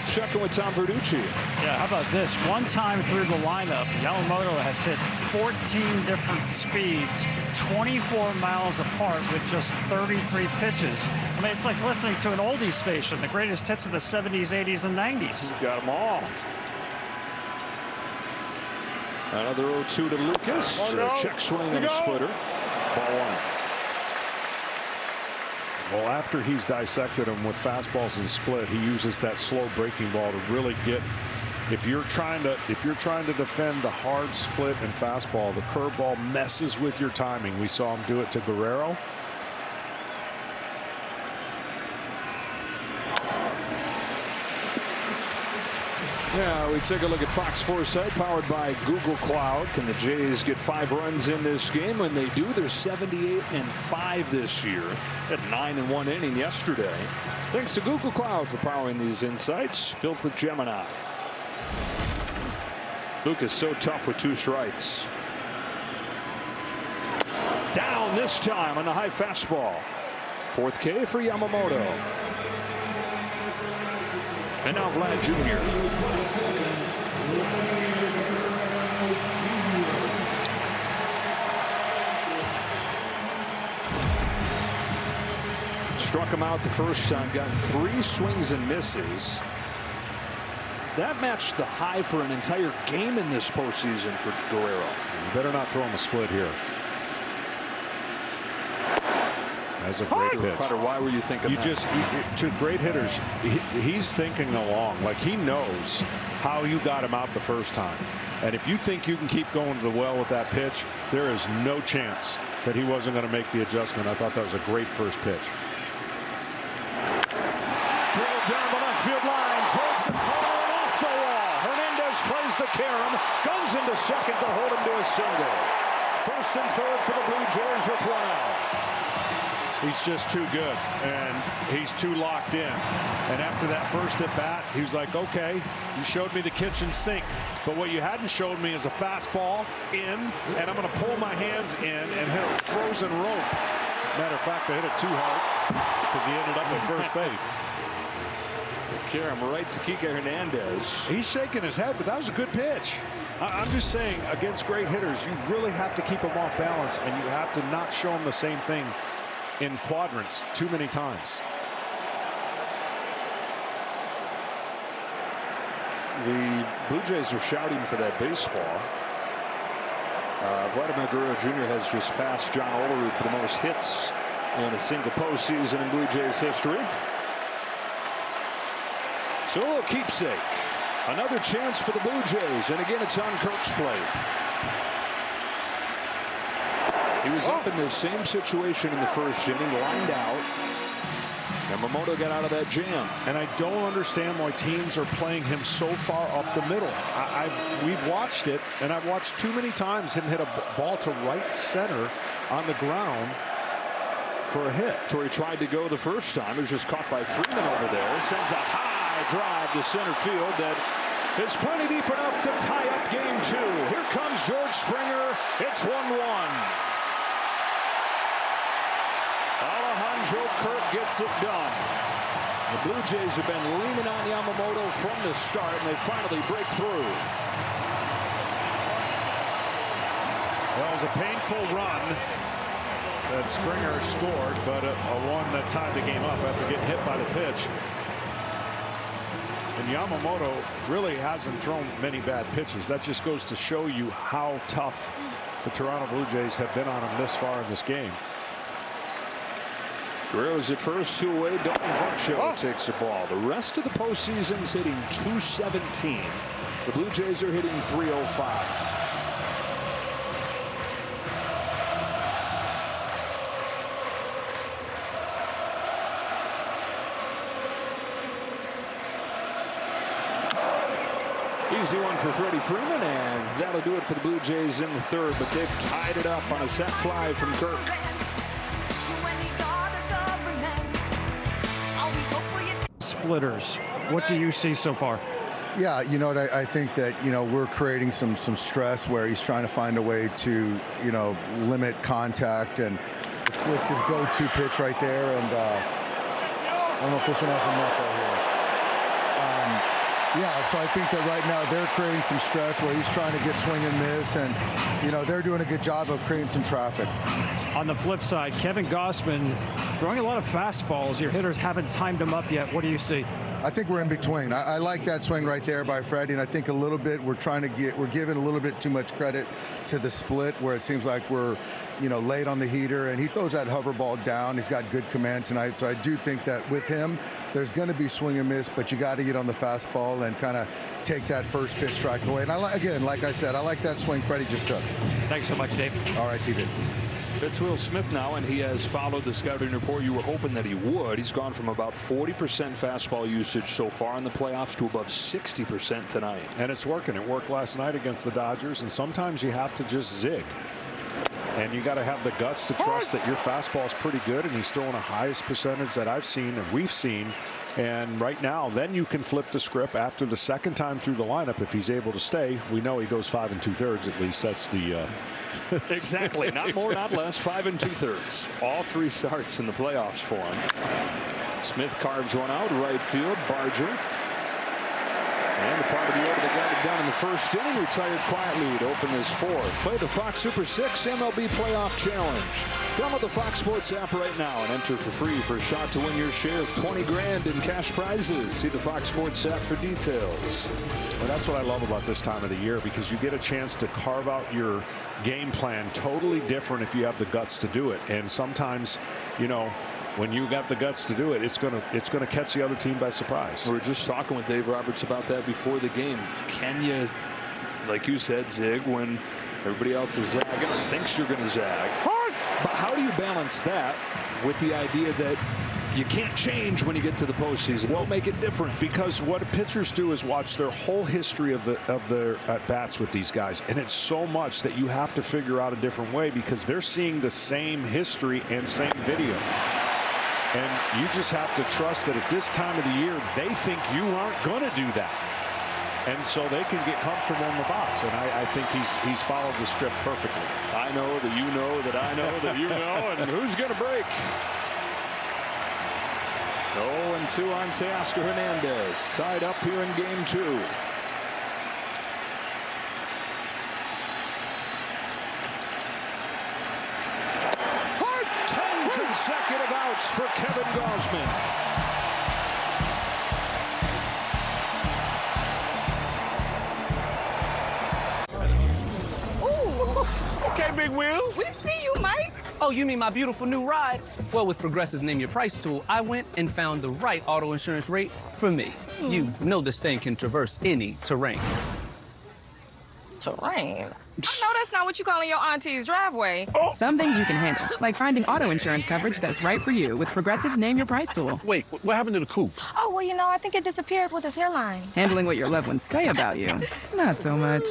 Checking with Tom Verducci. Yeah, how about this? One time through the lineup, Yamamoto has hit 14 different speeds, 24 miles apart with just 33 pitches. I mean, it's like listening to an oldies station, the greatest hits of the 70s, 80s, and 90s. Got them all. Another 0-2 to Lucas. Oh, no. Check swing and a splitter. Ball 1. Well, after he's dissected him with fastballs and split, he uses that slow breaking ball to really get. If you're trying to defend the hard split and fastball, the curveball messes with your timing. We saw him do it to Guerrero. Yeah, we take a look at Fox Foresight, powered by Google Cloud. Can the Jays get 5 runs in this game? When they do, they're 78-5 this year. At 9 in 1 inning yesterday. Thanks to Google Cloud for powering these insights, built with Gemini. Lucas so tough with 2 strikes. Down this time on the high fastball. 4th K for Yamamoto. And now Vlad Jr. Struck him out the first time, got 3 swings and misses. That matched the high for an entire game in this postseason for Guerrero. You better not throw him a split here. That's a great pitch. Carter, why were you thinking that? To great hitters, he's thinking along. Like, he knows how you got him out the first time. And if you think you can keep going to the well with that pitch, there is no chance that he wasn't going to make the adjustment. I thought that was a great first pitch. Drilled down the left field line, towards the corner and off the wall. Hernandez plays the carom, guns into second to hold him to a single. 1st and 3rd for the Blue Jays with 1 out. He's just too good, and he's too locked in. And after that first at bat, he was like, okay, you showed me the kitchen sink, but what you hadn't showed me is a fastball in, and I'm going to pull my hands in and hit a frozen rope. Matter of fact, I hit it too hard because he ended up at first base. Karam right to Kike Hernandez. He's shaking his head, but that was a good pitch. I'm just saying, against great hitters, you really have to keep them off balance, and you have to not show them the same thing in quadrants too many times. The Blue Jays are shouting for that baseball. Vladimir Guerrero Jr. has just passed John Olerud for the most hits in a single postseason in Blue Jays history. So a little keepsake. Another chance for the Blue Jays, and again it's on Kirk's plate. He was up in the same situation in the first inning, lined out. Yamamoto got out of that jam. And I don't understand why teams are playing him so far up the middle. We've watched it, and I've watched too many times him hit a ball to right center on the ground for a hit. So he tried to go the first time. He was just caught by Freeman over there. Sends a high drive to center field that is plenty deep enough to tie up game 2. Here comes George Springer. It's 1-1. Alejandro Kirk gets it done. The Blue Jays have been leaning on Yamamoto from the start, and they finally break through. Well, it was a painful run that Springer scored, but a one that tied the game up after getting hit by the pitch. And Yamamoto really hasn't thrown many bad pitches. That just goes to show you how tough the Toronto Blue Jays have been on him this far in this game. Guerrero's at first, 2 away. Dalton Varsho takes the ball. The rest of the postseason's hitting .217. The Blue Jays are hitting .305. Easy one for Freddie Freeman, and that'll do it for the Blue Jays in the third, but they've tied it up on a set fly from Kirk. Splitters. What do you see so far? Yeah, you know what, I think that, you know, we're creating some stress where he's trying to find a way to, you know, limit contact, and the split's his go-to pitch right there, and I don't know if this one has enough right here. Yeah, so I think that right now they're creating some stress where he's trying to get swing and miss, and, you know, they're doing a good job of creating some traffic. On the flip side, Kevin Gausman throwing a lot of fastballs. Your hitters haven't timed him up yet. What do you see? I think we're in between. I like that swing right there by Freddie, and I think a little bit we're giving a little bit too much credit to the split, where it seems like we're, you know, late on the heater, and he throws that hover ball down. He's got good command tonight, so I do think that with him, there's going to be swing and miss, but you got to get on the fastball and kind of take that first pitch strike away. And again, like I said, I like that swing Freddie just took. Thanks so much, Dave. All right, TV. It's Will Smith now, and he has followed the scouting report. You were hoping that he would. He's gone from about 40% fastball usage so far in the playoffs to above 60% tonight. And it's working. It worked last night against the Dodgers, and sometimes you have to just zig. And you got to have the guts to trust that your fastball is pretty good, and he's throwing the highest percentage that I've seen and we've seen. And right now, then you can flip the script after the second time through the lineup. If he's able to stay, we know he goes 5 2/3 at least. That's the exactly, not more, not less. 5 2/3. All 3 starts in the playoffs for him. Smith carves one out, right field. Barger. And the part of the order that got it done in the first inning, retired quietly to open his 4th. Play the Fox Super 6 MLB Playoff Challenge. Download the Fox Sports app right now and enter for free for a shot to win your share of 20 grand in cash prizes. See the Fox Sports app for details. Well, that's what I love about this time of the year, because you get a chance to carve out your game plan totally different if you have the guts to do it. And sometimes, you know, when you got the guts to do it, it's gonna catch the other team by surprise. We were just talking with Dave Roberts about that before the game. Can you, like you said, zig when everybody else is zagging or thinks you're going to zag? But how do you balance that with the idea that you can't change when you get to the postseason? Well, make it different. Because what pitchers do is watch their whole history of their at-bats with these guys. And it's so much that you have to figure out a different way, because they're seeing the same history and same video. And you just have to trust that at this time of the year, they think you aren't going to do that. And so they can get comfortable in the box. And I think he's followed the script perfectly. I know that you know that I know that you know. And who's going to break? 0-2 on Teoscar Hernandez. Tied up here in game 2. Consecutive outs for Kevin Gausman. Ooh. Okay, Big Wheels. We see you, Mike. Oh, you mean my beautiful new ride? Well, with Progressive's Name Your Price tool, I went and found the right auto insurance rate for me. You know this thing can traverse any terrain. Terrain? No, that's not what you call in your auntie's driveway. Some things you can handle, like finding auto insurance coverage that's right for you with Progressive's Name Your Price tool. Wait, what happened to the coupe? Oh, well, you know, I think it disappeared with his hairline. Handling what your loved ones say about you, not so much.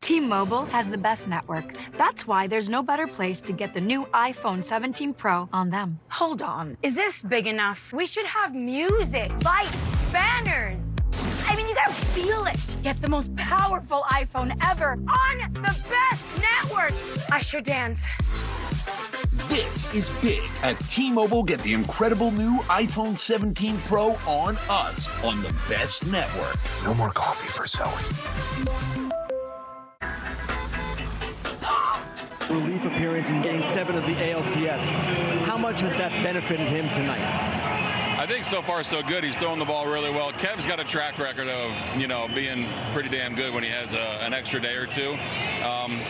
T-Mobile has the best network. That's why there's no better place to get the new iPhone 17 Pro on them. Hold on. Is this big enough? We should have music, lights, banners. I mean, you gotta feel it. Get the most powerful iPhone ever on the best network. I sure dance. This is big. At T-Mobile, get the incredible new iPhone 17 Pro on us on the best network. No more coffee for Zoe. relief appearance in Game 7 of the ALCS. How much has that benefited him tonight? I think so far so good. He's throwing the ball really well. Kev's got a track record of, being pretty damn good when he has an extra day or two.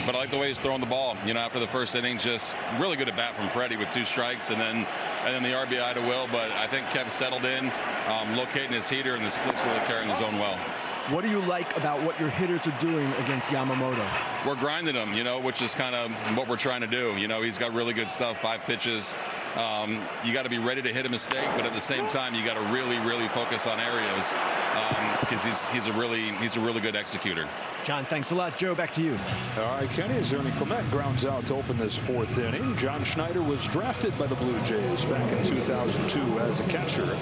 But I like the way he's throwing the ball. After the first innings, just really good at bat from Freddie with 2 strikes, and then the RBI to Will. But I think Kev settled in, locating his heater, and the split's really carrying the zone well. What do you like about what your hitters are doing against Yamamoto? We're grinding him, which is kind of what we're trying to do. He's got really good stuff, 5 pitches. You got to be ready to hit a mistake, but at the same time, you got to really, really focus on areas because he's a really good executor. John, thanks a lot. Joe, back to you. All right, Kenny, as Ernie Clement grounds out to open this 4th inning. John Schneider was drafted by the Blue Jays back in 2002 as a catcher.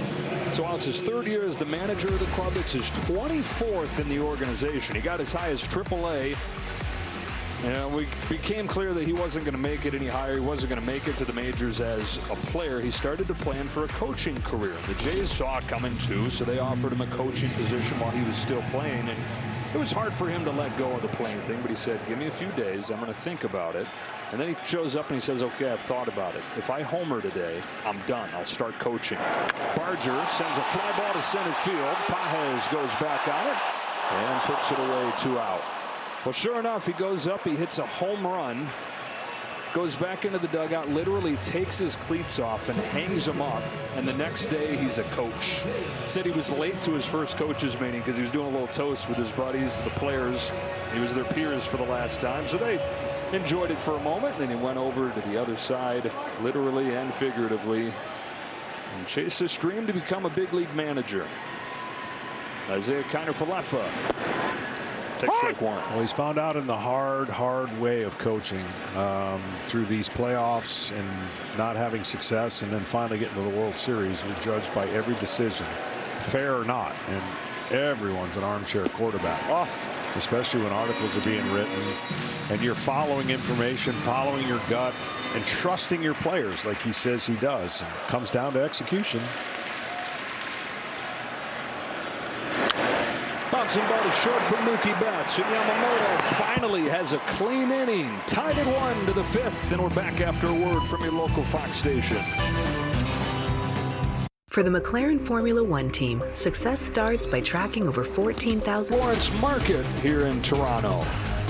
So while it's his 3rd year as the manager of the club, it's his 24th in the organization. He got as high as AAA. We became clear that he wasn't going to make it any higher. He wasn't going to make it to the majors as a player. He started to plan for a coaching career. The Jays saw it coming too, so they offered him a coaching position while he was still playing. And it was hard for him to let go of the playing thing, but he said, give me a few days. I'm going to think about it. And then he shows up and he says, okay, I've thought about it. If I homer today, I'm done. I'll start coaching. Barger sends a fly ball to center field. Pages goes back on it and puts it away, 2 out. Well, sure enough, he goes up, he hits a home run, goes back into the dugout, literally takes his cleats off and hangs them up. And the next day, he's a coach. Said he was late to his first coaches meeting because he was doing a little toast with his buddies, the players. He was their peers for the last time. So they enjoyed it for a moment. Then he went over to the other side, literally and figuratively, and chased his dream to become a big league manager. Isaiah Kiner-Falefa takes strike 1. Well, he's found out in the hard way of coaching through these playoffs and not having success, and then finally getting to the World Series. You're judged by every decision, fair or not, and everyone's an armchair quarterback. Especially when articles are being written and you're following information, following your gut, and trusting your players like he says he does. And it comes down to execution. Bouncing ball is short from Mookie Betts, and Yamamoto finally has a clean inning. Tied at 1 to the 5th, and we're back after a word from your local Fox station. For the McLaren Formula One team, success starts by tracking over 14,000. Lawrence Market here in Toronto.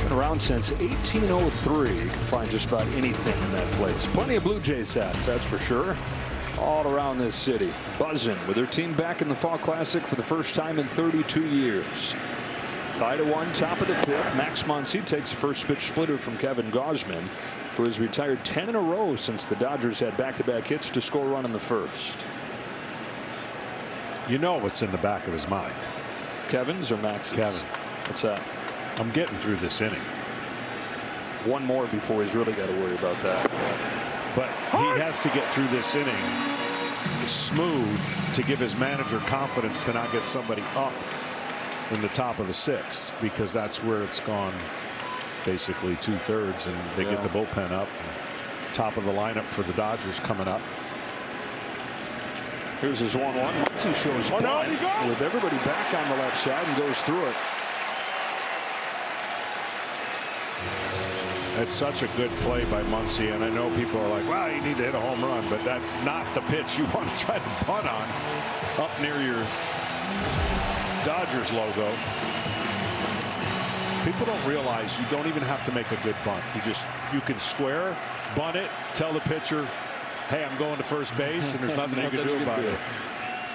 Been around since 1803. You can find just about anything in that place. Plenty of Blue Jays hats, that's for sure. All around this city. Buzzing with their team back in the Fall Classic for the first time in 32 years. Tied at 1, top of the 5th. Max Muncy takes the first pitch splitter from Kevin Gausman, who has retired 10 in a row since the Dodgers had back-to-back hits to score a run in the first. You know what's in the back of his mind. Kevin's or Max's? Kevin. What's that? I'm getting through this inning. One more before he's really got to worry about that. But he has to get through this inning smooth to give his manager confidence to not get somebody up in the top of the 6th, because that's where it's gone basically 2/3, and they get the bullpen up. Top of the lineup for the Dodgers coming up. Here's his 1-1. Muncy shows with everybody back on the left side and goes through it. It's such a good play by Muncy, and I know people are like, wow, you need to hit a home run, but that's not the pitch you want to try to bunt on up near your Dodgers logo. People don't realize you don't even have to make a good bunt. You can square, bunt it, tell the pitcher, hey, I'm going to first base, and there's nothing you can do about it.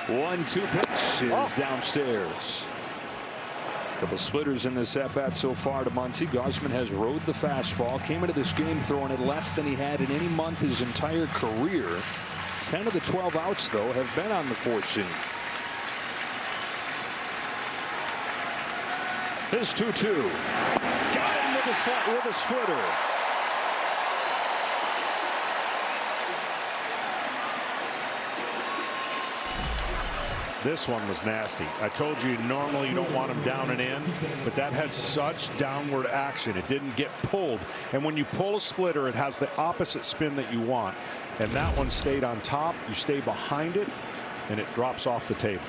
1-2 pitch is downstairs. Couple splitters in this at-bat so far to Muncy. Gausman has rode the fastball. Came into this game throwing it less than he had in any month his entire career. 10 of the 12 outs, though, have been on the 4-seam. His 2-2. Got him with a splitter. This one was nasty. I told you normally you don't want him down and in, but that had such downward action. It didn't get pulled. And when you pull a splitter, it has the opposite spin that you want. And that one stayed on top. You stay behind it, and it drops off the table.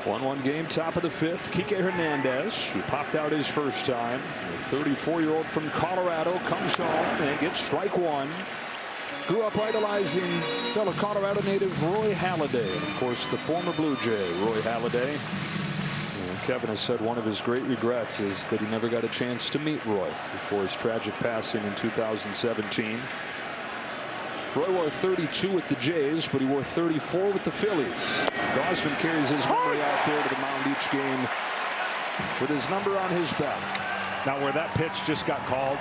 1-1 game, top of the 5th. Kike Hernandez, who popped out his first time, the 34-year-old from Colorado, comes home and gets strike one. Grew up idolizing fellow Colorado native Roy Halladay. And of course, the former Blue Jay, Roy Halladay. And Kevin has said one of his great regrets is that he never got a chance to meet Roy before his tragic passing in 2017. Roy wore 32 with the Jays, but he wore 34 with the Phillies. Gausman carries his memory out there to the mound each game with his number on his back. Now, where that pitch just got called,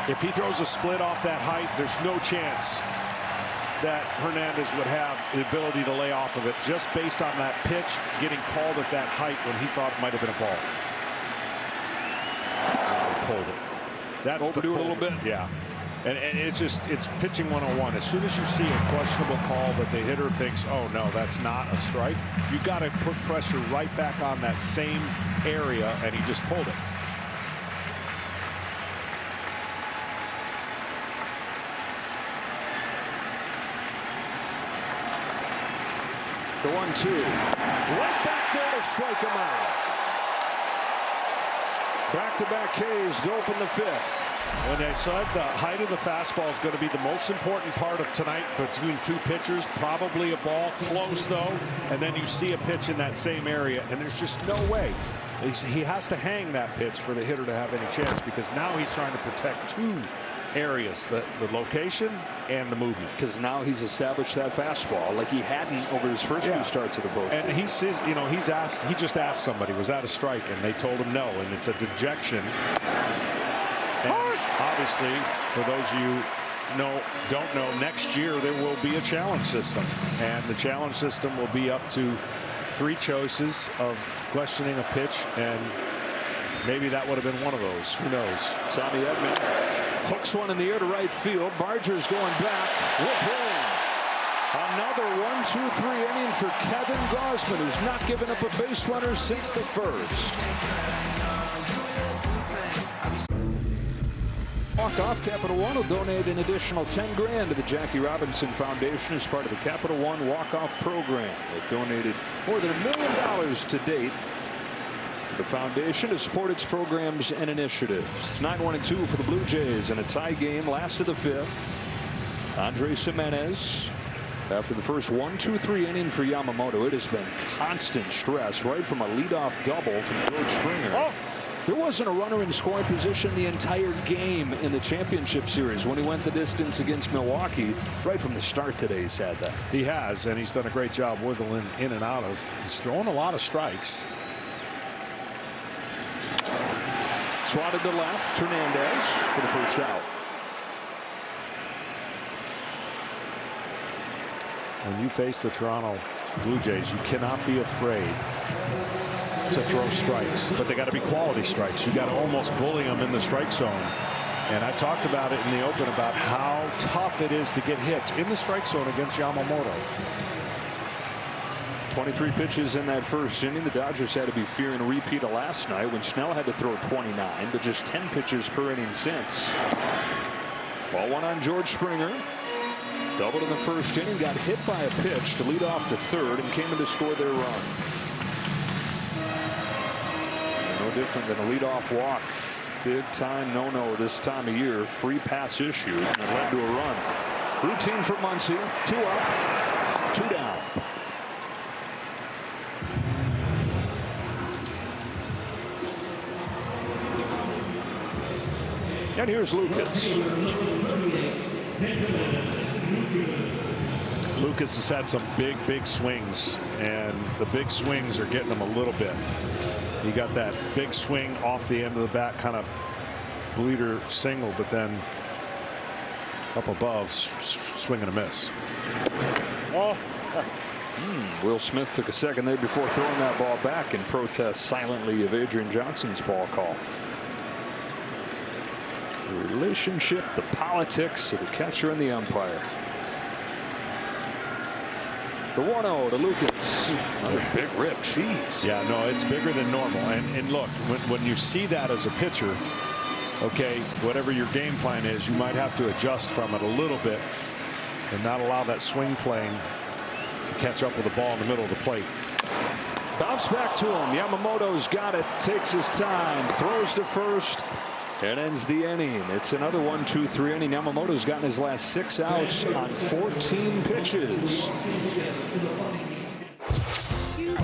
if he throws a split off that height, there's no chance that Hernandez would have the ability to lay off of it just based on that pitch getting called at that height when he thought it might have been a ball. Pulled it. That's overdo it a little bit. Yeah. And it's pitching 101. As soon as you see a questionable call that the hitter thinks, oh no, that's not a strike, you got to put pressure right back on that same area, and he just pulled it. The 1-2. Right back there to strike him out. Back-to-back Ks to open the 5th. When they said the height of the fastball is going to be the most important part of tonight between two pitchers, probably a ball close though, and then you see a pitch in that same area, and there's just no way. He has to hang that pitch for the hitter to have any chance, because now he's trying to protect two areas, the location and the movement. Because now he's established that fastball like he hadn't over his first few starts of the postseason. And he says, you know, he just asked somebody, was that a strike? And they told him no, and it's a dejection. And obviously, for those of you don't know, next year there will be a challenge system, and the challenge system will be up to 3 choices of questioning a pitch, and maybe that would have been one of those. Who knows? Tommy Edman hooks one in the air to right field. Barger's going back with him. Another 1-2-3 inning for Kevin Gausman, who's not given up a base runner since the first. Walk-off, Capital One will donate an additional $10,000 to the Jackie Robinson Foundation as part of the Capital One walk-off program. They've donated more than $1 million to date to the foundation to support its programs and initiatives. It's 9-1-2 for the Blue Jays in a tie game, last of the 5th. Andres Gimenez, after the first 1-2-3 inning for Yamamoto, it has been constant stress right from a leadoff double from George Springer. There wasn't a runner in scoring position the entire game in the championship series when he went the distance against Milwaukee. Right from the start today, he's had that. He has, and he's done a great job wiggling in and out of. He's throwing a lot of strikes. Swatted to left, Hernandez for the first out. When you face the Toronto Blue Jays, you cannot be afraid to throw strikes, but they got to be quality strikes. You got to almost bully them in the strike zone. And I talked about it in the open about how tough it is to get hits in the strike zone against Yamamoto. 23 pitches in that first inning. The Dodgers had to be fearing a repeat of last night when Snell had to throw 29, but just 10 pitches per inning since. Ball one on George Springer. Doubled in the first inning, got hit by a pitch to lead off the 3rd, and came in to score their run. No different than a leadoff walk. Big time no-no this time of year. Free pass issued, and it led to a run. Routine for Muncy. 2 up, 2 down. And here's Lucas. Lucas has had some big swings, and the big swings are getting him a little bit. He got that big swing off the end of the bat, kind of bleeder single, but then up above, swing and a miss. Will Smith took a second there before throwing that ball back in protest silently of Adrian Johnson's ball call. The relationship, the politics of the catcher and the umpire. The 1-0 to Lucas. Another big rip. Jeez. Yeah, no, it's bigger than normal. And look, when you see that as a pitcher, okay, whatever your game plan is, you might have to adjust from it a little bit and not allow that swing plane to catch up with the ball in the middle of the plate. Bounce back to him. Yamamoto's got it. Takes his time. Throws to first. And ends the inning. It's another 1-2-3 inning. Yamamoto's gotten his last 6 outs on 14 pitches.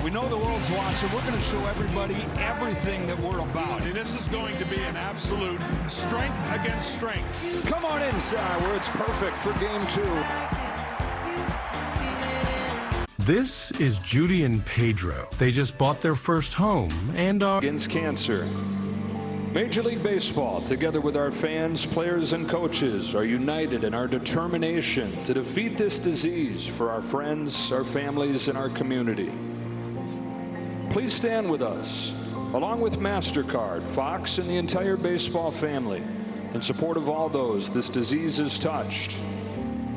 We know the world's watching. We're going to show everybody everything that we're about. And this is going to be an absolute strength against strength. Come on inside where it's perfect for game 2. This is Judy and Pedro. They just bought their first home and are against cancer. Major League Baseball, together with our fans, players, and coaches, are united in our determination to defeat this disease for our friends, our families, and our community. Please stand with us, along with MasterCard, Fox, and the entire baseball family, in support of all those this disease has touched.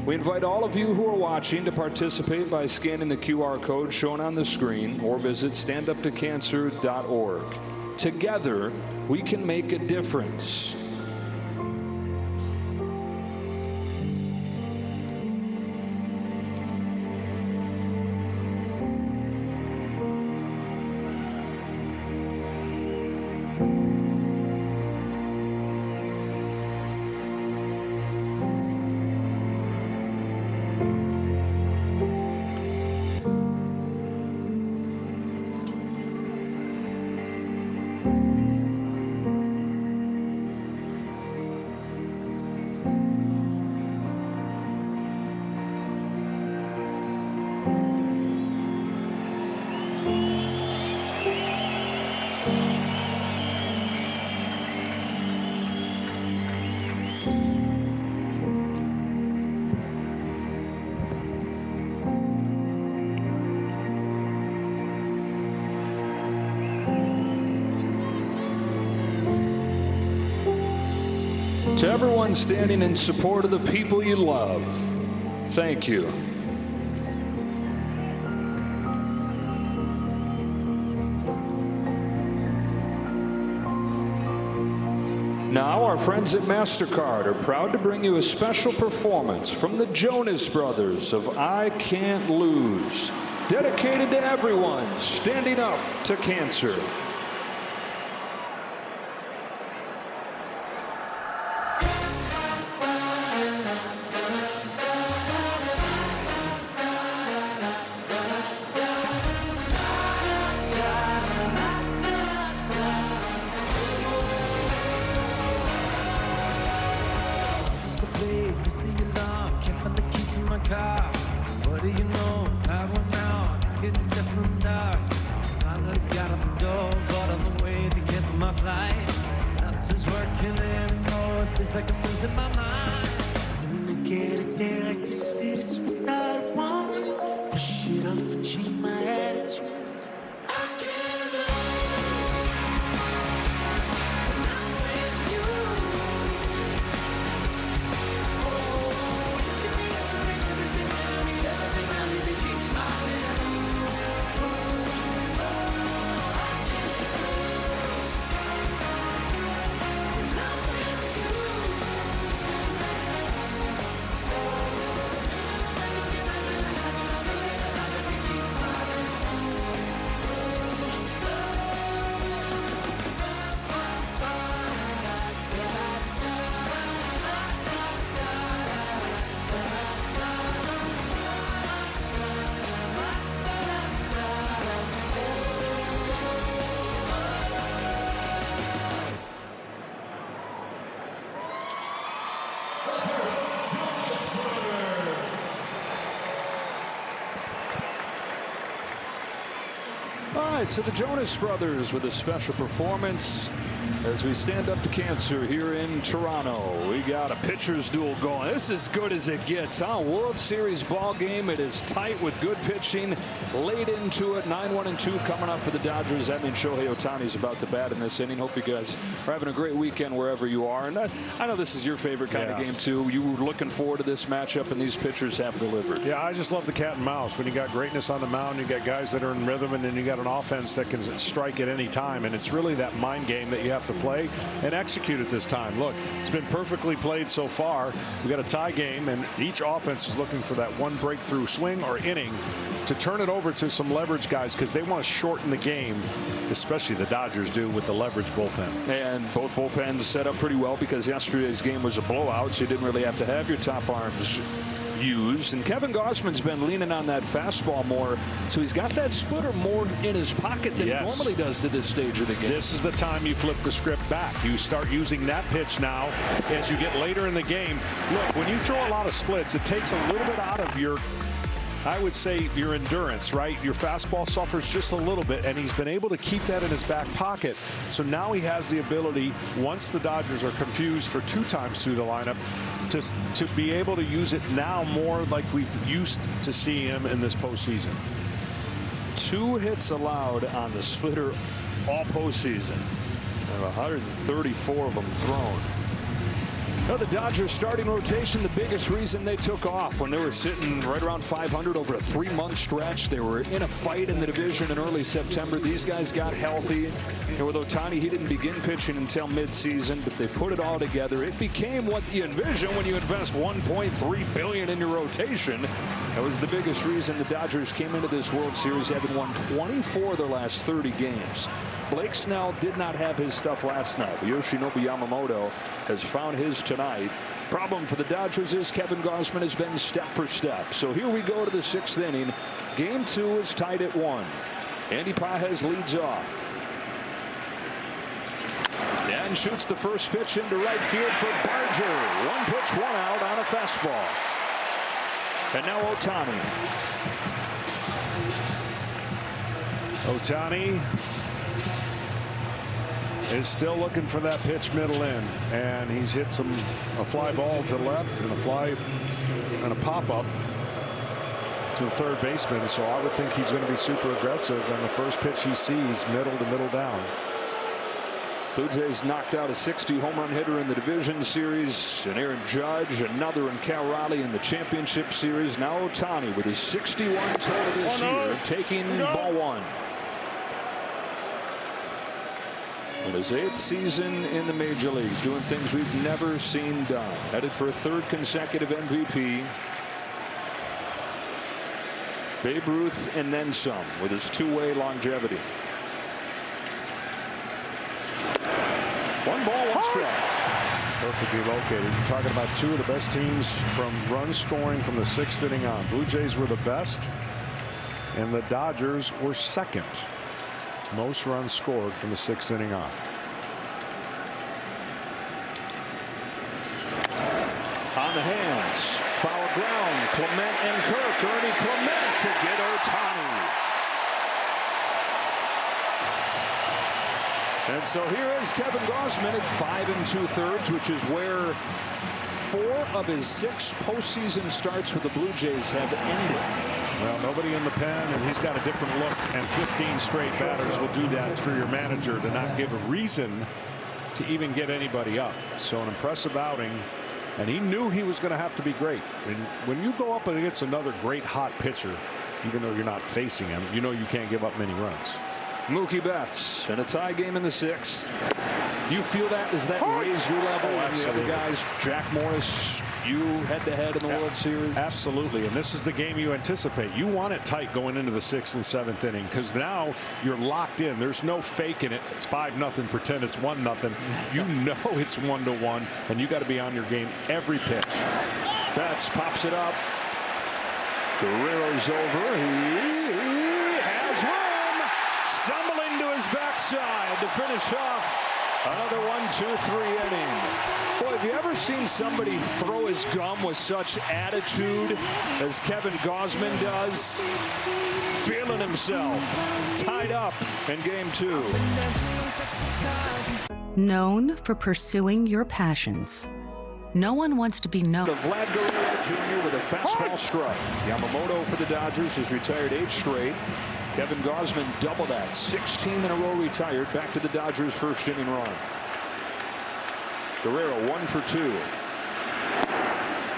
We invite all of you who are watching to participate by scanning the QR code shown on the screen or visit standuptocancer.org. Together, we can make a difference. To everyone standing in support of the people you love, thank you. Now, our friends at MasterCard are proud to bring you a special performance from the Jonas Brothers of I Can't Lose, dedicated to everyone standing up to cancer. What do you know? I went out, getting just in the dark. Finally got out the door, got on the way to cancel my flight. Nothing's working anymore, it feels like I'm losing my mind. When I get a day like this, it's without a warning. Push it off and change my attitude. I can't when I'm with you. All right, so the Jonas Brothers with a special performance as we stand up to cancer here in Toronto. We got a pitcher's duel going. This is as good as it gets, huh? World Series ball game. It is tight with good pitching late into it. 9-1-2 coming up for the Dodgers. That means Shohei Ohtani's about to bat in this inning. Hope you guys are having a great weekend wherever you are. And I know this is your favorite kind of game too. You were looking forward to this matchup, and these pitchers have delivered. Yeah, I just love the cat and mouse. When you got greatness on the mound, you got guys that are in rhythm, and then you got an offense that can strike at any time. And it's really that mind game that you have to to play and execute it this time. Look, it's been perfectly played so far. We got a tie game, and each offense is looking for that one breakthrough swing or inning to turn it over to some leverage guys, because they want to shorten the game, especially the Dodgers do with the leverage bullpen. And both bullpens set up pretty well, because yesterday's game was a blowout, so you didn't really have to have your top arms used. And Kevin Gausman's been leaning on that fastball more, so he's got that splitter more in his pocket than he normally does to this stage of the game. This is the time you flip the script back. You start using that pitch now as you get later in the game. Look, when you throw a lot of splits, it takes a little bit out of your, I would say, your endurance, right? Your fastball suffers just a little bit, and he's been able to keep that in his back pocket. So now he has the ability, once the Dodgers are confused for 2 times through the lineup, to be able to use it now more like we've used to see him in this postseason. 2 hits allowed on the splitter all postseason, and 134 of them thrown. Now the Dodgers starting rotation, the biggest reason they took off when they were sitting right around 500 over a 3-month stretch. They were in a fight in the division in early September. These guys got healthy. And with Ohtani, he didn't begin pitching until midseason, but they put it all together. It became what you envision when you invest $1.3 billion in your rotation. That was the biggest reason the Dodgers came into this World Series having won 24 of their last 30 games. Blake Snell did not have his stuff last night. Yoshinobu Yamamoto has found his tonight. Problem for the Dodgers is Kevin Gausman has been step for step. So here we go to the 6th inning. Game 2 is tied at 1. Andy Pages leads off. And shoots the first pitch into right field for Barger. 1 pitch, 1 out on a fastball. And now Ohtani. Ohtani is still looking for that pitch middle in, and he's hit a fly ball to left and a fly and a pop-up to the third baseman. So I would think he's going to be super aggressive, and the first pitch he sees middle to middle down. Blue Jays knocked out a 60 home run hitter in the division series, and Aaron Judge, another in Cal Raleigh in the championship series. Now Ohtani with his 61 total this year, taking ball 1. Well, his 8th season in the major leagues, doing things we've never seen done. Headed for a 3rd consecutive MVP. Babe Ruth and then some with his 2-way longevity. 1 ball, 1 strike. Perfectly located. You're talking about 2 of the best teams from run scoring from the 6th inning on. Blue Jays were the best, and the Dodgers were 2nd. Most runs scored from the 6th inning on. On the hands, foul ground, Clement and Kirk. Ernie Clement to get Ohtani. And so here is Kevin Gausman at 5 2/3, which is where 4 of his 6 postseason starts with the Blue Jays have ended. Well, nobody in the pen, and he's got a different look, and 15 straight batters will do that for your manager to not give a reason to even get anybody up. So an impressive outing, and he knew he was going to have to be great. And when you go up against another great hot pitcher, even though you're not facing him, you know you can't give up many runs. Mookie Betts in a tie game in the 6th. You feel that? Does that raise your level? And the other guys, Jack Morris, you head-to-head in the World Series? Absolutely, and this is the game you anticipate. You want it tight going into the 6th and 7th inning, because now you're locked in. There's no faking it. It's 5-0, pretend it's 1-0. You know it's 1-1, and you got to be on your game every pitch. Betts pops it up. Guerrero's over. He has room. Stumbling to his backside to finish off another 1-2-3 inning. Boy, have you ever seen somebody throw his gum with such attitude as Kevin Gausman does? Feeling himself. Tied up in game 2. Known for pursuing your passions. No one wants to be known. Vlad Guerrero Jr. with a fastball strike. Yamamoto for the Dodgers has retired 8 straight. Kevin Gausman double that, 16 in a row retired. Back to the Dodgers' 1st inning run. Guerrero 1 for 2.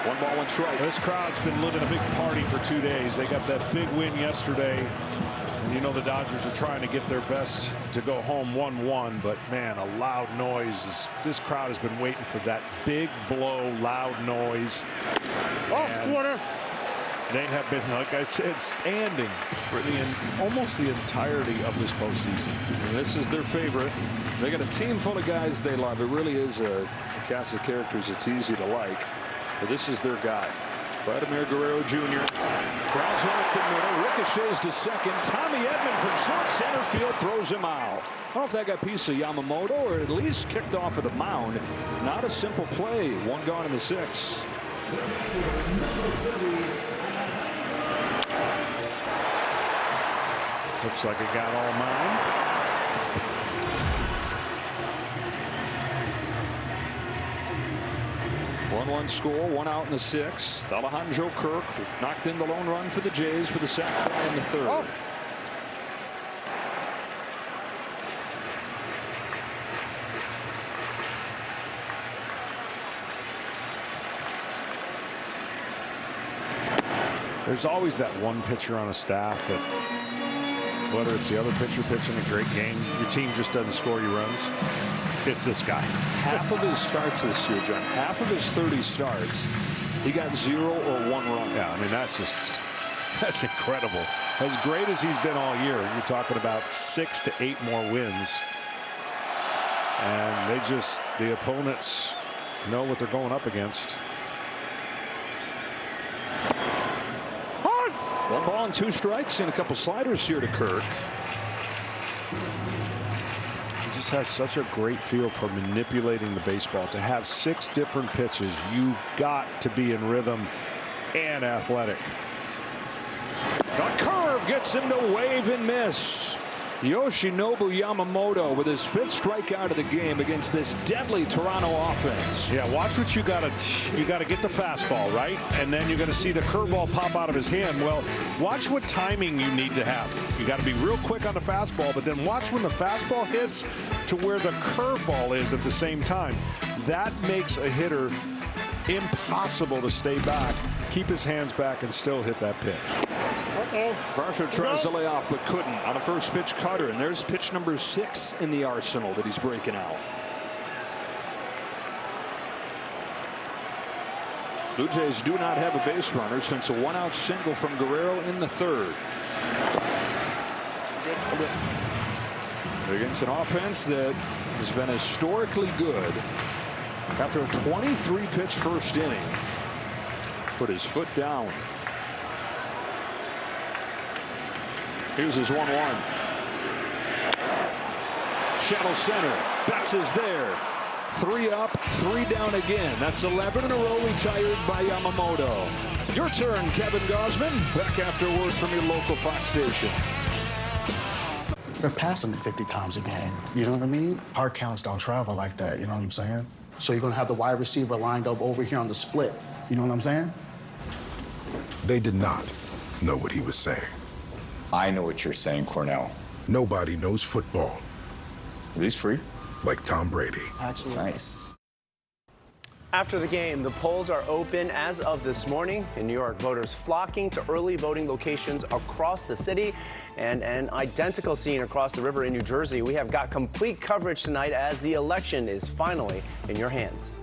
1 ball, 1 strike. This crowd's been living a big party for 2 days. They got that big win yesterday And you know the Dodgers are trying to get their best to go home 1-1, but man, a loud noise. This crowd has been waiting for that big blow, loud noise. And they have been, like I said, standing for almost the entirety of this postseason. And this is their favorite. They got a team full of guys they love. It really is a cast of characters it's easy to like. But this is their guy. Vladimir Guerrero Jr. grounds one at the middle, ricochets to second. Tommy Edman from short center field throws him out. I don't know if that got a piece of Yamamoto or at least kicked off of the mound. Not a simple play. One gone in the sixth. Looks like it got all mound. One score, one out in the sixth. Alejandro Kirk knocked in the lone run for the Jays with a sac fly in the third. Oh. There's always that one pitcher on a staff that, whether it's the other pitcher pitching a great game, your team just doesn't score you runs. It's this guy. Half of his starts this year, John, half of his 30 starts, he got 0 or 1 run. Yeah, I mean, that's incredible. As great as he's been all year, you're talking about 6 to 8 more wins. And the opponents know what they're going up against. 1 ball and 2 strikes and a couple sliders here to Kirk. He just has such a great feel for manipulating the baseball. To have 6 different pitches, you've got to be in rhythm and athletic. A curve gets him to wave and miss. Yoshinobu Yamamoto with his 5th strikeout of the game against this deadly Toronto offense. Yeah, watch what you gotta get the fastball right, and then you're gonna see the curveball pop out of his hand. Well, watch what timing you need to have. You got to be real quick on the fastball, but then watch when the fastball hits to where the curveball is at the same time. That makes a hitter impossible to stay back, keep his hands back, and still hit that pitch. Varsho tries to lay off but couldn't on a first pitch cutter, and there's pitch number 6 in the arsenal that he's breaking out. Blue Jays do not have a base runner since a 1-out single from Guerrero in the 3rd. Against an offense that has been historically good. After a 23-pitch first inning, put his foot down. Here's his 1-1. Shallow center. Betts is there. 3 up, 3 down again. That's 11 in a row retired by Yamamoto. Your turn, Kevin Gausman. Back after word from your local Fox station. They're passing 50 times a game. You know what I mean? Hard counts don't travel like that. You know what I'm saying? So you're going to have the wide receiver lined up over here on the split. You know what I'm saying? They did not know what he was saying. I know what you're saying, Cornell. Nobody knows football. Are these free? Like Tom Brady. Actually. Nice. After the game, the polls are open as of this morning. In New York, voters flocking to early voting locations across the city, and an identical scene across the river in New Jersey. We have got complete coverage tonight as the election is finally in your hands.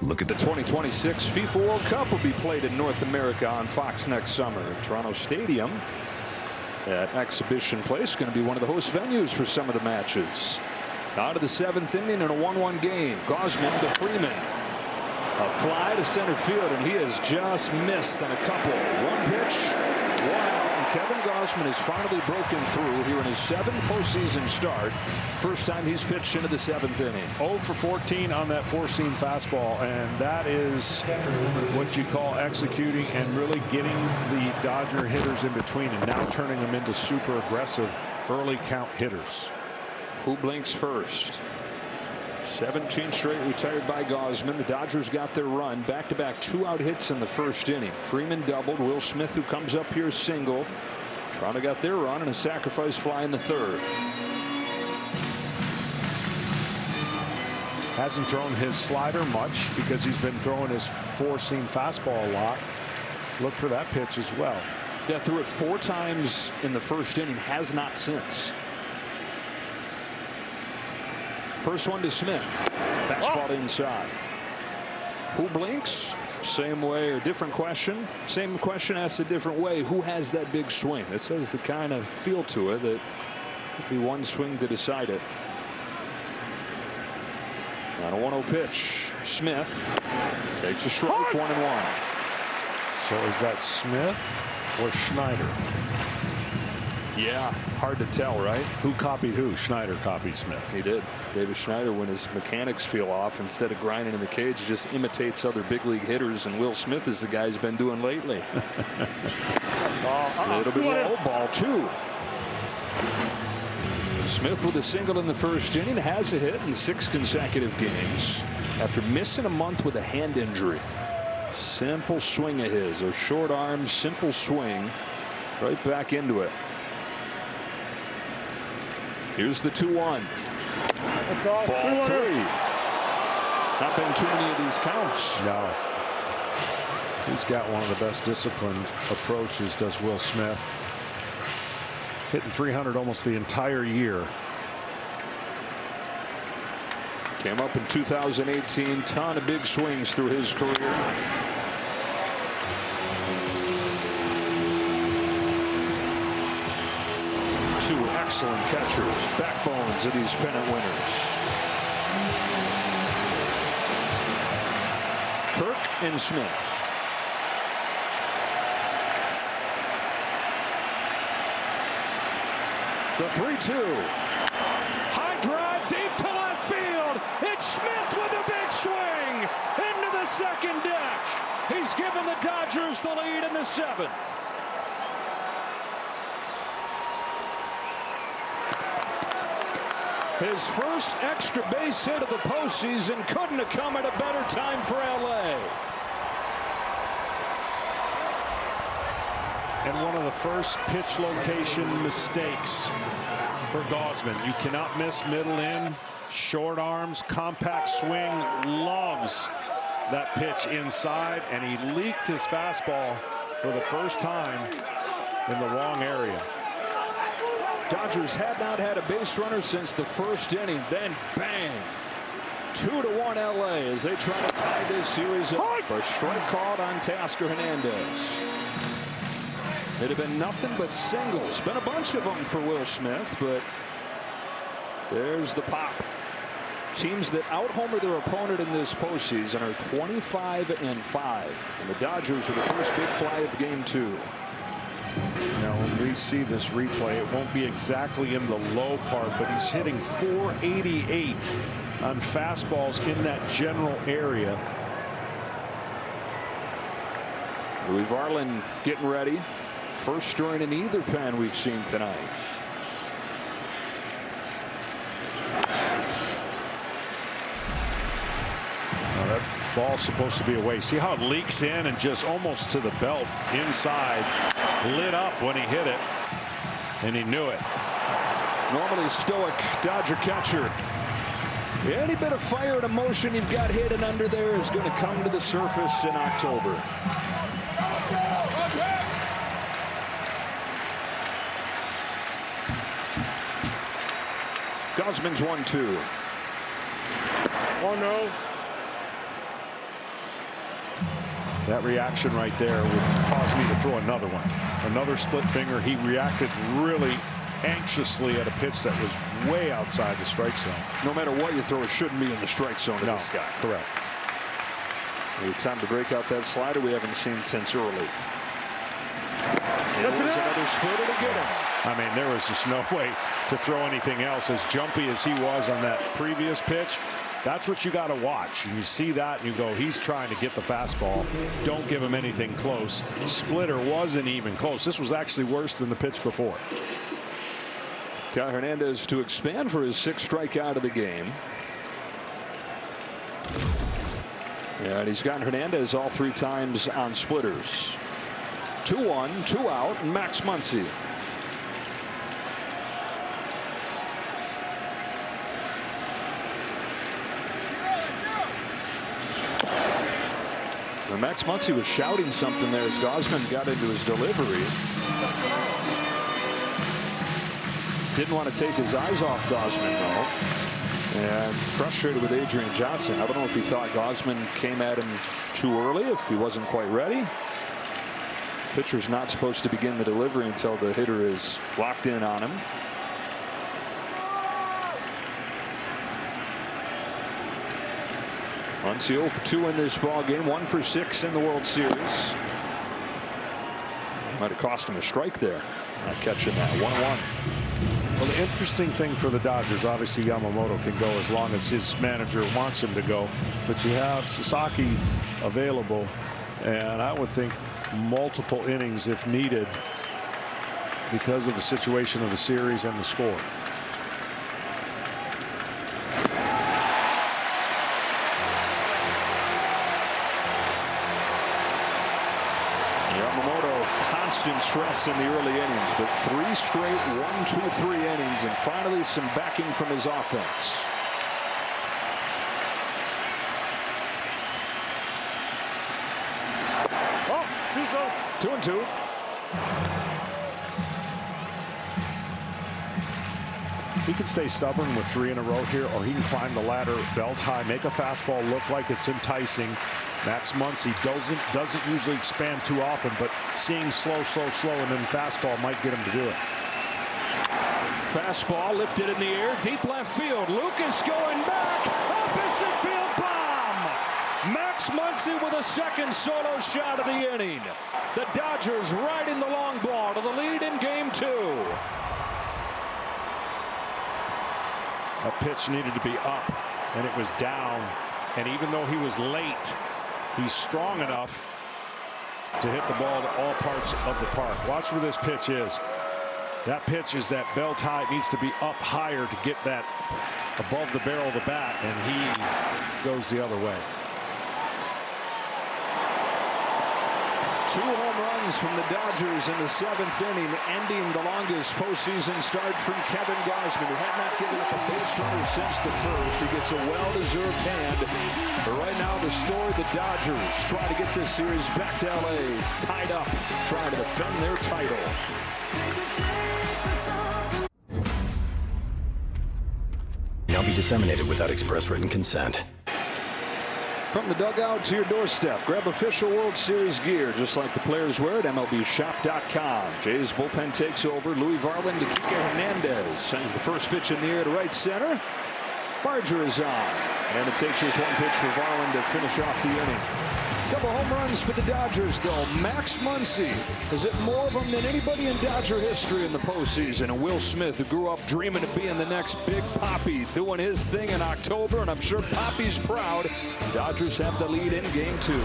Look at the 2026 FIFA World Cup will be played in North America on Fox next summer. Toronto Stadium at Exhibition Place going to be one of the host venues for some of the matches. Out of the 7th inning in a 1-1 game. Gausman to Freeman. A fly to center field, and he has just missed on a couple. 1 pitch, 1 out, and Kevin Gausman has finally broken through here in his 7th postseason start. First time he's pitched into the 7th inning. 0 for 14 on that 4-seam fastball, and that is what you call executing and really getting the Dodger hitters in between and now turning them into super aggressive early count hitters. Who blinks first? 17 straight retired by Gausman. The Dodgers got their run. Back-to-back 2-out hits in the first inning. Freeman doubled. Will Smith, who comes up here, single. Toronto got their run and a sacrifice fly in the 3rd. Hasn't thrown his slider much because he's been throwing his 4-seam fastball a lot. Look for that pitch as well. Death threw it 4 times in the first inning, has not since. First one to Smith. Fastball inside. Who blinks? Same way or different question? Same question asked a different way. Who has that big swing? This has the kind of feel to it that could be one swing to decide it. On a 1-0 pitch, Smith takes a strike, 1-1. So is that Smith or Schneider? Yeah, hard to tell, right? Who copied who? Schneider copied Smith. He did. David Schneider, when his mechanics feel off, instead of grinding in the cage, just imitates other big league hitters, and Will Smith is the guy he's been doing lately. It'll be low, ball 2. Smith with a single in the first inning, has a hit in 6 consecutive games after missing a month with a hand injury. Simple swing of his, a short arm, simple swing, right back into it. Here's the 2-1. Ball 3. Not been too many of these counts. No. He's got one of the best disciplined approaches, does Will Smith. Hitting 300 almost the entire year. Came up in 2018. Ton of big swings through his career. Two excellent catchers, backbones of these pennant winners. Kirk and Smith. The 3-2. High drive deep to left field. It's Smith with a big swing into the second deck. He's given the Dodgers the lead in the 7th. His first extra base hit of the postseason couldn't have come at a better time for LA. And one of the first pitch location mistakes for Gausman. You cannot miss middle in, short arms, compact swing, loves that pitch inside, and he leaked his fastball for the first time in the wrong area. Dodgers had not had a base runner since the first inning. Then bang, 2-1 LA as they try to tie this series up. A strike called on Tasker Hernandez. It'd have been nothing but singles. Been a bunch of them for Will Smith, but there's the pop. Teams that out-homer their opponent in this postseason are 25-5, and the Dodgers are the first big fly of Game 2. Now, when we see this replay, it won't be exactly in the low part, but he's hitting 488 on fastballs in that general area. Louis Varland getting ready. First stirring in either pen we've seen tonight. That ball's supposed to be away. See how it leaks in and just almost to the belt inside. Lit up when he hit it, and he knew it. Normally stoic Dodger catcher. Any bit of fire and emotion you've got hidden under there is going to come to the surface in October. Gausman's 1-2. 1-0. That reaction right there would cause me to throw another one. Another split finger. He reacted really anxiously at a pitch that was way outside the strike zone. No matter what you throw, it shouldn't be in the strike zone of this guy. Correct. Time to break out that slider we haven't seen since early. It was another splitter to get him. I mean, there was just no way to throw anything else. As jumpy as he was on that previous pitch, that's what you got to watch. You see that and you go, he's trying to get the fastball. Don't give him anything close. Splitter wasn't even close. This was actually worse than the pitch before. Got Hernandez to expand for his 6th strikeout of the game. Yeah, and he's gotten Hernandez all 3 times on splitters. 2-1, 2 out, and Max Muncy. And Max Muncy was shouting something there as Gausman got into his delivery. Didn't want to take his eyes off Gausman, though. And frustrated with Adrian Johnson. I don't know if he thought Gausman came at him too early, if he wasn't quite ready. Pitcher's not supposed to begin the delivery until the hitter is locked in on him. Muncy 0 for 2 in this ball game, 1 for 6 in the World Series. Might have cost him a strike there, not catching that. 1-1. Well, the interesting thing for the Dodgers, obviously Yamamoto can go as long as his manager wants him to go, but you have Sasaki available, and I would think multiple innings if needed because of the situation of the series and the score. Constant stress in the early innings, but 3 straight 1, 2, 3 innings, and finally some backing from his offense. Oh, 2-2. He can stay stubborn with 3 in a row here, or he can climb the ladder belt high, make a fastball look like it's enticing. Max Muncy doesn't usually expand too often, but seeing slow, and then fastball might get him to do it. Fastball lifted in the air, deep left field. Lucas going back, opposite field bomb. Max Muncy with a second solo shot of the inning. The Dodgers riding the long ball to the lead in Game 2. That pitch needed to be up, and it was down. And even though he was late, he's strong enough to hit the ball to all parts of the park. Watch where this pitch is. That pitch is that belt high. It needs to be up higher to get that above the barrel of the bat, and he goes the other way. 2 home runs from the Dodgers in the 7th inning, ending the longest postseason start from Kevin Gausman, who had not given up a base runner since the first. He gets a well-deserved hand. But right now, the story, the Dodgers try to get this series back to LA, tied up, trying to defend their title. Not be disseminated without express written consent. From the dugout to your doorstep, grab official World Series gear, just like the players wear at MLBshop.com. Jays bullpen takes over. Louis Varland to Kike Hernandez. Sends the first pitch in the air to right center. Barger is on. And it takes just 1 pitch for Varland to finish off the inning. Couple home runs for the Dodgers, though. Max Muncy has hit more of them than anybody in Dodger history in the postseason. And Will Smith, who grew up dreaming of being the next Big Papi, doing his thing in October, and I'm sure Papi's proud. Dodgers have the lead in Game 2.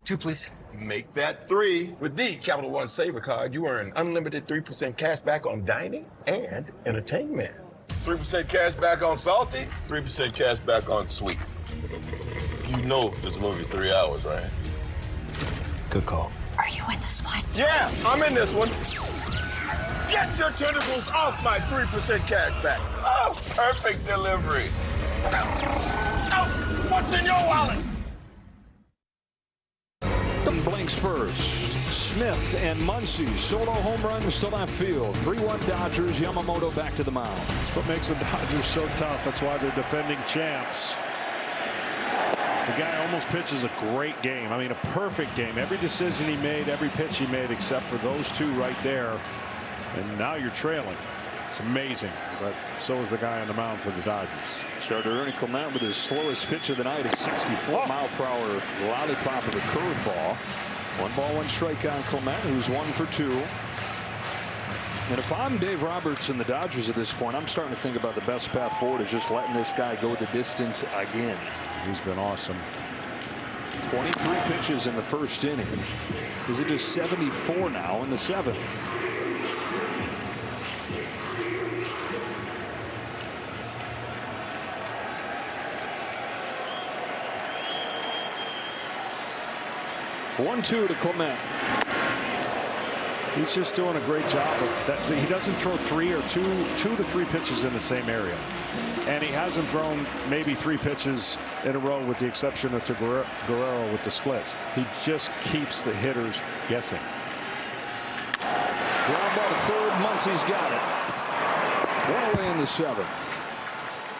2, please. Make that 3 with the Capital One Saver card. You earn unlimited 3% cash back on dining and entertainment. 3% cash back on salty, 3% cash back on sweet. You know this movie's 3 hours, right? Good call. Are you in this one? Yeah, I'm in this one. Get your tentacles off my 3% cash back. Oh, perfect delivery. Oh, what's in your wallet? Blinks first. Smith and Muncy solo home runs to left field. 3-1 Dodgers. Yamamoto back to the mound. That's what makes the Dodgers so tough. That's why they're defending champs. The guy almost pitches a great game. I mean, a perfect game. Every decision he made, every pitch he made, except for those 2 right there. And now you're trailing. It's amazing. But so is the guy on the mound for the Dodgers. Starter Ernie Clement with his slowest pitch of the night, a 64-mile-per-hour lollipop of a curveball. 1 ball, 1 strike on Clement, who's 1 for 2. And if I'm Dave Roberts and the Dodgers at this point, I'm starting to think about the best path forward is just letting this guy go the distance again. He's been awesome. 23 pitches in the first inning. Is it just 74 now in the 7th? One-two to Clement. He's just doing a great job of that. He doesn't throw two to three pitches in the same area. And he hasn't thrown maybe 3 pitches in a row with the exception of to Guerrero with the splits. He just keeps the hitters guessing. Ground ball to third. Muncie's got it. One away in the 7th.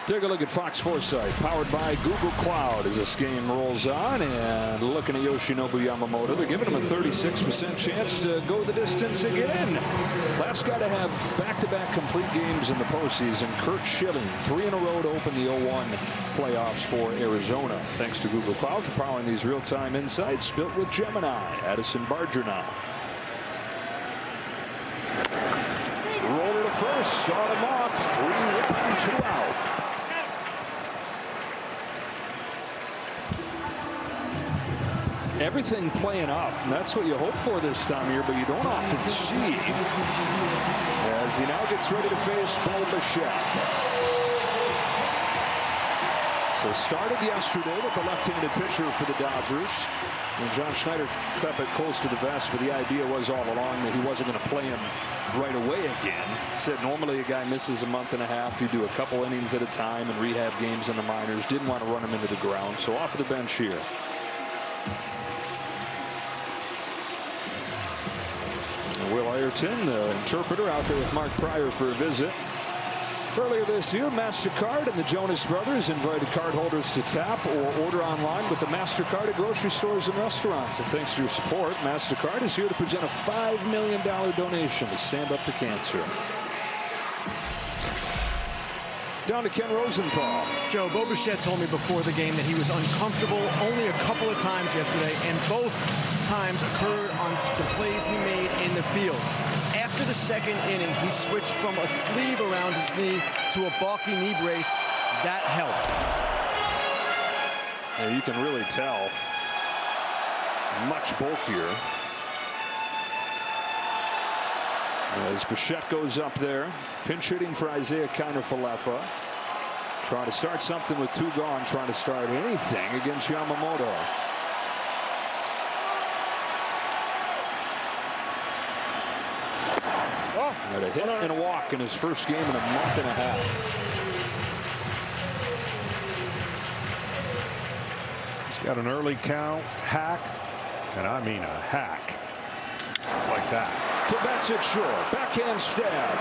Take a look at Fox Foresight, powered by Google Cloud, as this game rolls on. And looking at Yoshinobu Yamamoto, they're giving him a 36% chance to go the distance again. Last guy to have back-to-back complete games in the postseason, Kurt Schilling, 3 in a row to open the 0-1 playoffs for Arizona. Thanks to Google Cloud for powering these real-time insights, built with Gemini. Addison Barger now. Roller to first, saw him off, 3-1, 2 out. Everything playing up. That's what you hope for this time of year, but you don't often see. As he now gets ready to face Bo Bichette. So started yesterday with the left-handed pitcher for the Dodgers. And John Schneider kept it close to the vest, but the idea was all along that he wasn't going to play him right away again. Said normally a guy misses a month and a half. You do a couple innings at a time and rehab games in the minors. Didn't want to run him into the ground, so off the bench here. Will Ayrton, the interpreter, out there with Mark Pryor for a visit. Earlier this year, MasterCard and the Jonas Brothers invited cardholders to tap or order online with the MasterCard at grocery stores and restaurants. And thanks to your support, MasterCard is here to present a $5 million donation to Stand Up to Cancer. Down to Ken Rosenthal. Joe, Bo Bichette told me before the game that he was uncomfortable only a couple of times yesterday, and both times occurred on the plays he made in the field. After the 2nd inning, he switched from a sleeve around his knee to a balky knee brace. That helped. Yeah, you can really tell. Much bulkier. As Bichette goes up there, pinch hitting for Isaiah Kiner-Falefa. Trying to start something with 2 gone, trying to start anything against Yamamoto. Got a hit and a walk in his first game in a month and a half. He's got an early count hack, and I mean a hack like that. To Betts short, backhand stab,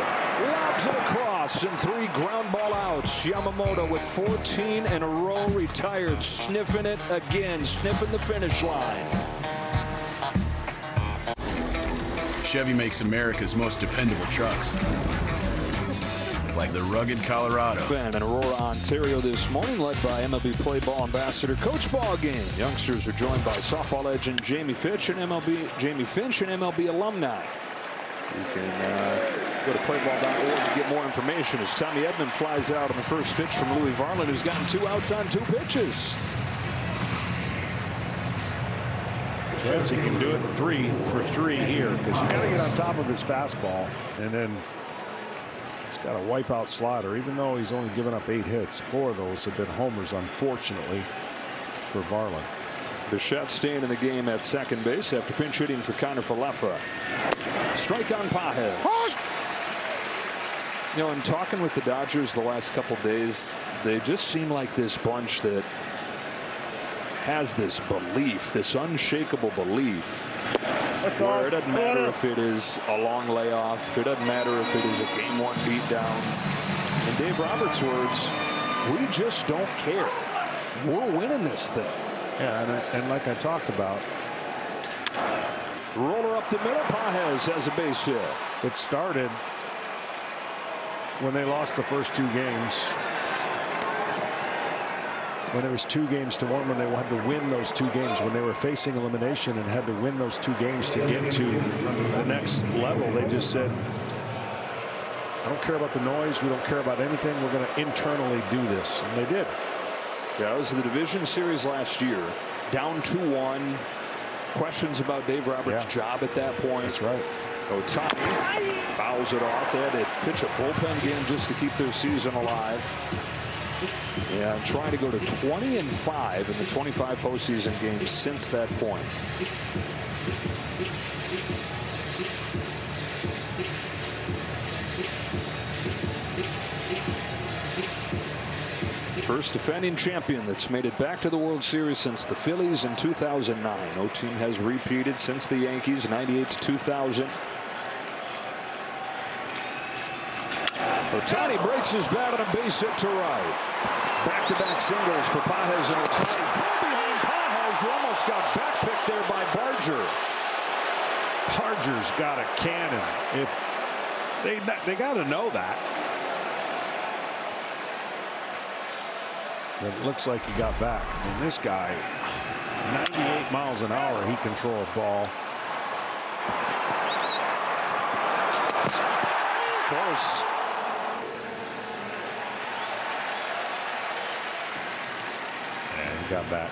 lobs it across, and 3 ground ball outs. Yamamoto with 14 in a row retired, sniffing it again, sniffing the finish line. Chevy makes America's most dependable trucks, like the rugged Colorado. In Aurora, Ontario this morning, led by MLB Play Ball ambassador Coach Ballgame. Youngsters are joined by softball legend Jamie Finch and MLB alumni. You can go to playball.org to get more information as Tommy Edman flies out on the first pitch from Louis Varland, who's gotten 2 outs on 2 pitches. Chance he can do it 3 for 3 here, because you got to get on top of his fastball, and then he's got a wipeout slider. Even though he's only given up 8 hits, 4 of those have been homers, unfortunately, for Varland. Bichette staying in the game at second base after pinch hitting for Kiner-Falefa. Strike on Pages. You know, in talking with the Dodgers the last couple days, they just seem like this bunch that has this belief, this unshakable belief, where it doesn't matter if it is a long layoff, it doesn't matter if it is a game 1 beatdown. In Dave Roberts' words, we just don't care. We're winning this thing. Yeah, and like I talked about, roller up the middle, Pages has a base hit. It started when they lost the first 2 games. When there was 2 games to 1, when they had to win those 2 games, when they were facing elimination and had to win those 2 games to get to the next level, they just said, I don't care about the noise. We don't care about anything. We're going to internally do this. And they did. Yeah, it was the division series last year. Down 2-1. Questions about Dave Roberts' job at that point. That's right. Otani fouls it off. They had to pitch a bullpen game just to keep their season alive. Yeah, and trying to go to 20-5 in the 25 postseason games since that point. First defending champion that's made it back to the World Series since the Phillies in 2009. No team has repeated since the Yankees, 98 to 2000. Ohtani breaks his bat on a base hit to right. Back-to-back singles for Pages and Ohtani. Throw behind Pages, who almost got back-picked there by Barger. Barger's got a cannon. If they got to know that. But it looks like he got back. I mean, this guy, 98 miles an hour, he can throw a ball. Close. And he got back.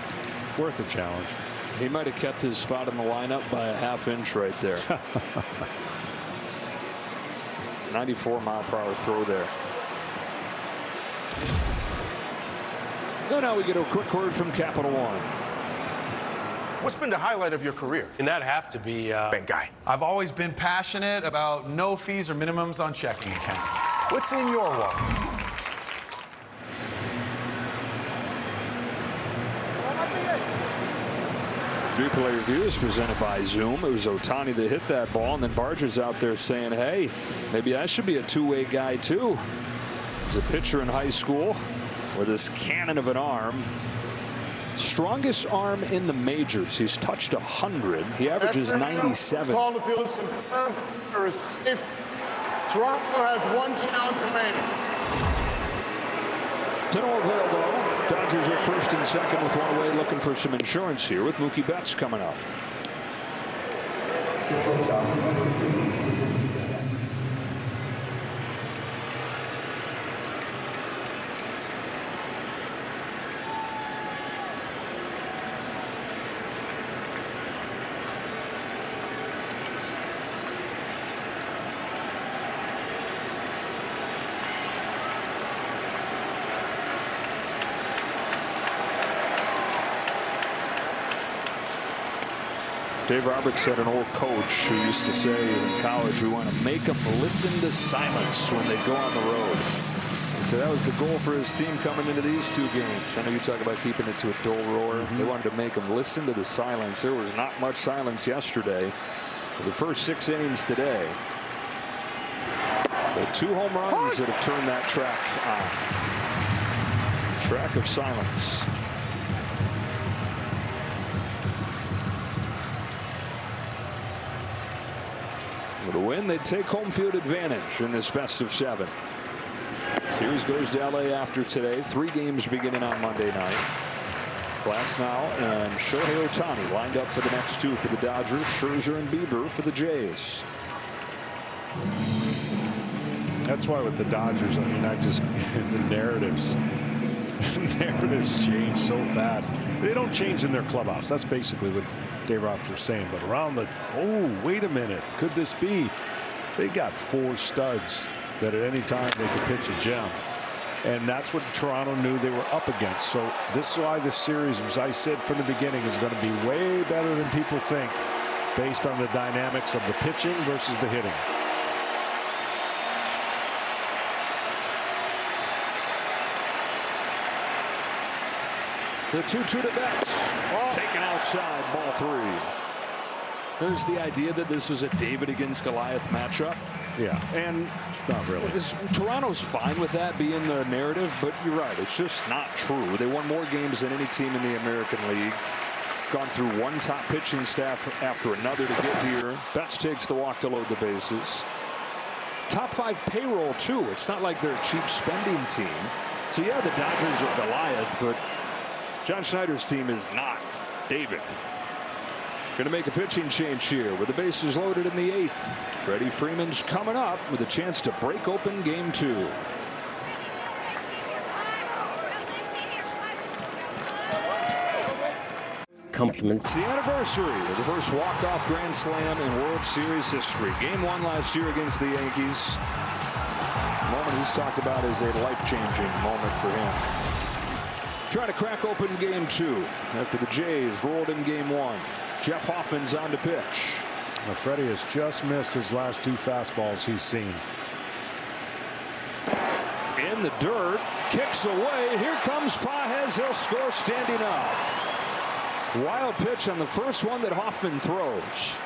Worth a challenge. He might have kept his spot in the lineup by a half-inch right there. 94-mile-per-hour throw there. And now we get a quick word from Capital One. What's been the highlight of your career? And that'd have to be bank guy. I've always been passionate about no fees or minimums on checking accounts. What's in your wallet? Replay review is presented by Zoom. It was Ohtani that hit that ball, and then Barger's out there saying, hey, maybe I should be a two-way guy too. He's a pitcher in high school with this cannon of an arm. Strongest arm in the majors. He's touched 100. He averages 97. Call the field is safe. Toronto has one challenge remaining. To no avail, though. Dodgers are first and second with one away, looking for some insurance here with Mookie Betts coming up. Dave Roberts said, an old coach who used to say in college, we want to make them listen to silence when they go on the road. He said that was the goal for his team coming into these two games. I know you talk about keeping it to a dull roar. They wanted to make them listen to the silence. There was not much silence yesterday. For the first 6 innings today. The 2 home runs that have turned that track on. Track of silence. With a win, they take home field advantage in this best of 7. Series goes to LA after today. 3 games beginning on Monday night. Glasnow and Shohei Ohtani lined up for the next 2 for the Dodgers. Scherzer and Bieber for the Jays. That's why with the Dodgers, I mean, the narratives change so fast. They don't change in their clubhouse. That's basically what Dave Roberts was saying. But around the, oh, wait a minute, could this be? They got 4 studs that at any time they could pitch a gem. And that's what Toronto knew they were up against. So this is why this series, as I said from the beginning, is going to be way better than people think based on the dynamics of the pitching versus the hitting. The 2-2 to Betts. Taken outside, ball 3. There's the idea that this is a David against Goliath matchup. Yeah. And it's not really. Toronto's fine with that being the narrative, but you're right. It's just not true. They won more games than any team in the American League. Gone through one top pitching staff after another to get here. Betts takes the walk to load the bases. Top 5 payroll, too. It's not like they're a cheap spending team. So, yeah, the Dodgers are Goliath, but John Schneider's team is not David. Going to make a pitching change here with the bases loaded in the 8th. Freddie Freeman's coming up with a chance to break open game 2. Compliments. It's the anniversary of the first walk-off grand slam in World Series history. Game 1 last year against the Yankees. The moment he's talked about is a life-changing moment for him. Trying to crack open game 2 after the Jays rolled in game 1. Jeff Hoffman's on to pitch. Now, Freddie has just missed his last 2 fastballs he's seen. In in the dirt. Kicks away. Here comes Pages. He'll score standing up. Wild pitch on the first one that Hoffman throws.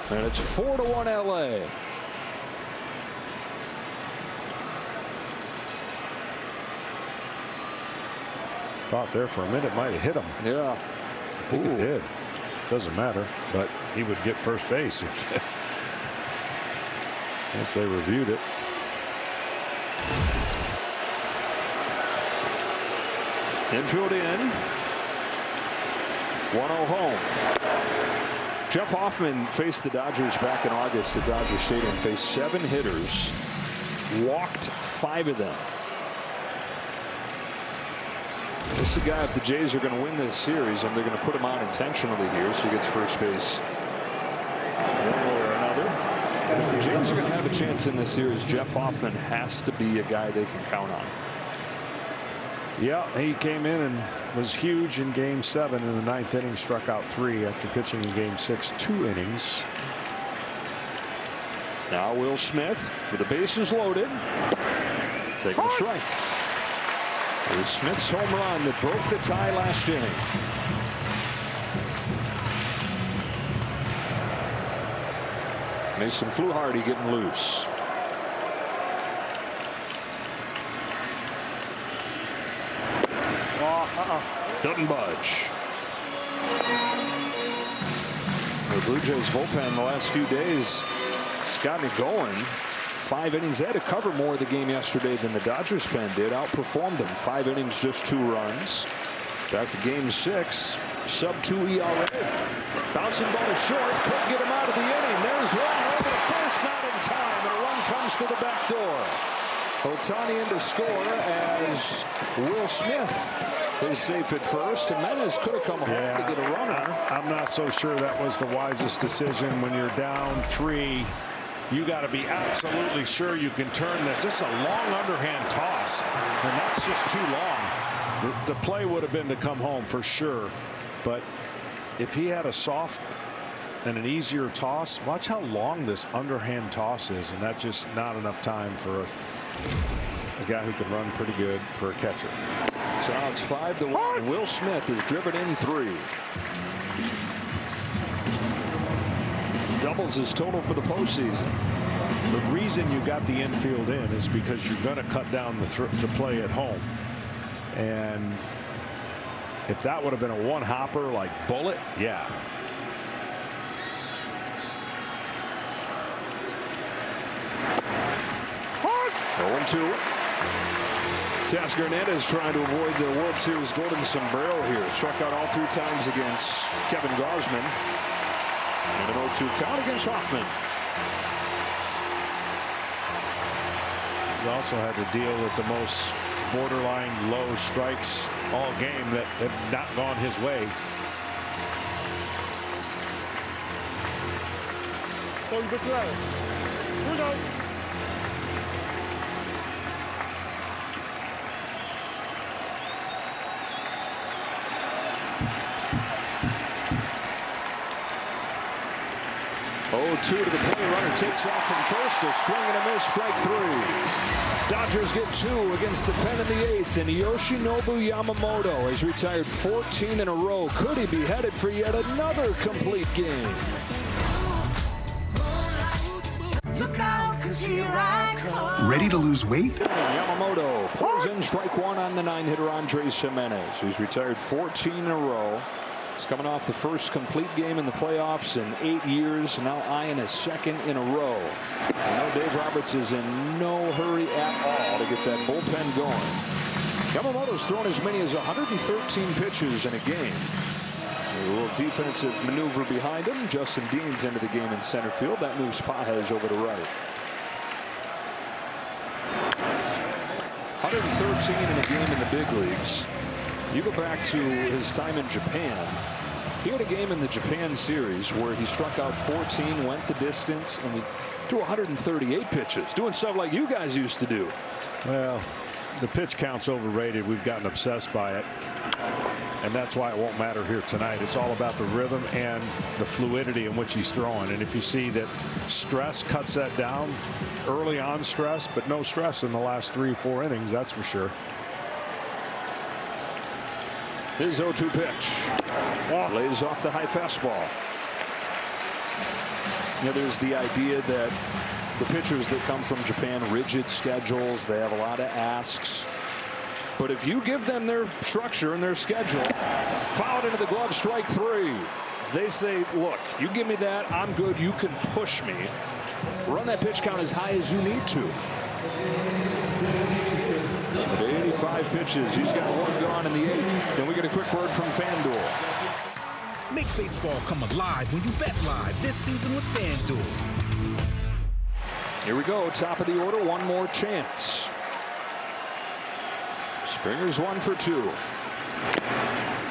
And it's 4-1 LA. Thought there for a minute might have hit him. Yeah. I think it did. Doesn't matter, but he would get first base if they reviewed it. Infield in. 1-0 home. Jeff Hoffman faced the Dodgers back in August at Dodger Stadium. Faced 7 hitters. Walked 5 of them. This is a guy, if the Jays are going to win this series, and they're going to put him on intentionally here, so he gets first base one way or another. And if the Jays are going to have a chance in this series, Jeff Hoffman has to be a guy they can count on. Yeah, he came in and was huge in Game 7 in the 9th inning, struck out 3 after pitching in Game 6 2 innings. Now Will Smith with the bases loaded. Taking a strike. It was Smith's home run that broke the tie last inning. Mason Fluharty getting loose. Doesn't budge. The Blue Jays bullpen the last few days has gotten it going. 5 innings. They had to cover more of the game yesterday than the Dodgers pen did. Outperformed them. 5 innings, just 2 runs. Back to Game 6. Sub-2 ERA. Bouncing ball to short. Couldn't get him out of the inning. There's one over to first, not in time, and a run comes to the back door. Ohtani in to score as Will Smith is safe at first, and Menes could have come home to get a runner. I'm not so sure that was the wisest decision. When you're down 3, you got to be absolutely sure you can turn this. This is a long underhand toss, and that's just too long. The play would have been to come home for sure, but if he had a soft and an easier toss, watch how long this underhand toss is, and that's just not enough time for a guy who can run pretty good for a catcher. So now it's 5-1. Will Smith is driven in 3. Doubles his total for the postseason. The reason you got the infield in is because you're going to cut down the play at home. And if that would have been a one-hopper like Bullet, yeah. Going to Tasker Hernandez trying to avoid the World Series golden sombrero here. Struck out all 3 times against Kevin Gausman. And an 0-2 count against Hoffman. He also had to deal with the most borderline low strikes all game that have not gone his way. Here we go. 0-2 to the plate. Runner takes off from first. A swing and a miss. Strike 3. Dodgers get 2 against the pen in the 8th. And Yoshinobu Yamamoto has retired 14 in a row. Could he be headed for yet another complete game? Look out, 'cause here I come. Ready to lose weight? Yamamoto pulls in strike 1 on the 9-hitter Andrés Giménez, who's retired 14 in a row. He's coming off the first complete game in the playoffs in 8 years, now eyeing a 2nd in a row. You know Dave Roberts is in no hurry at all to get that bullpen going. Yamamoto's thrown as many as 113 pitches in a game. A little defensive maneuver behind him. Justin Dean's into the game in center field. That moves Pages over to right. 113 in a game in the big leagues. You go back to his time in Japan. He had a game in the Japan series where he struck out 14, went the distance, and he threw 138 pitches, doing stuff like you guys used to do. Well, the pitch count's overrated. We've gotten obsessed by it. And that's why it won't matter here tonight. It's all about the rhythm and the fluidity in which he's throwing. And if you see that stress cuts that down, early on stress, but no stress in the last 3 or 4 innings, that's for sure. His 0-2 pitch. Lays off the high fastball. You know, there's the idea that the pitchers that come from Japan, rigid schedules, they have a lot of asks. But if you give them their structure and their schedule, fouled into the glove, strike 3. They say, look, you give me that, I'm good, you can push me. Run that pitch count as high as you need to. At 85 pitches, he's got 1 gone in the 8th. Then we get a quick word from FanDuel. Make baseball come alive when you bet live this season with FanDuel. Here we go, top of the order, one more chance. Springer's 1 for 2.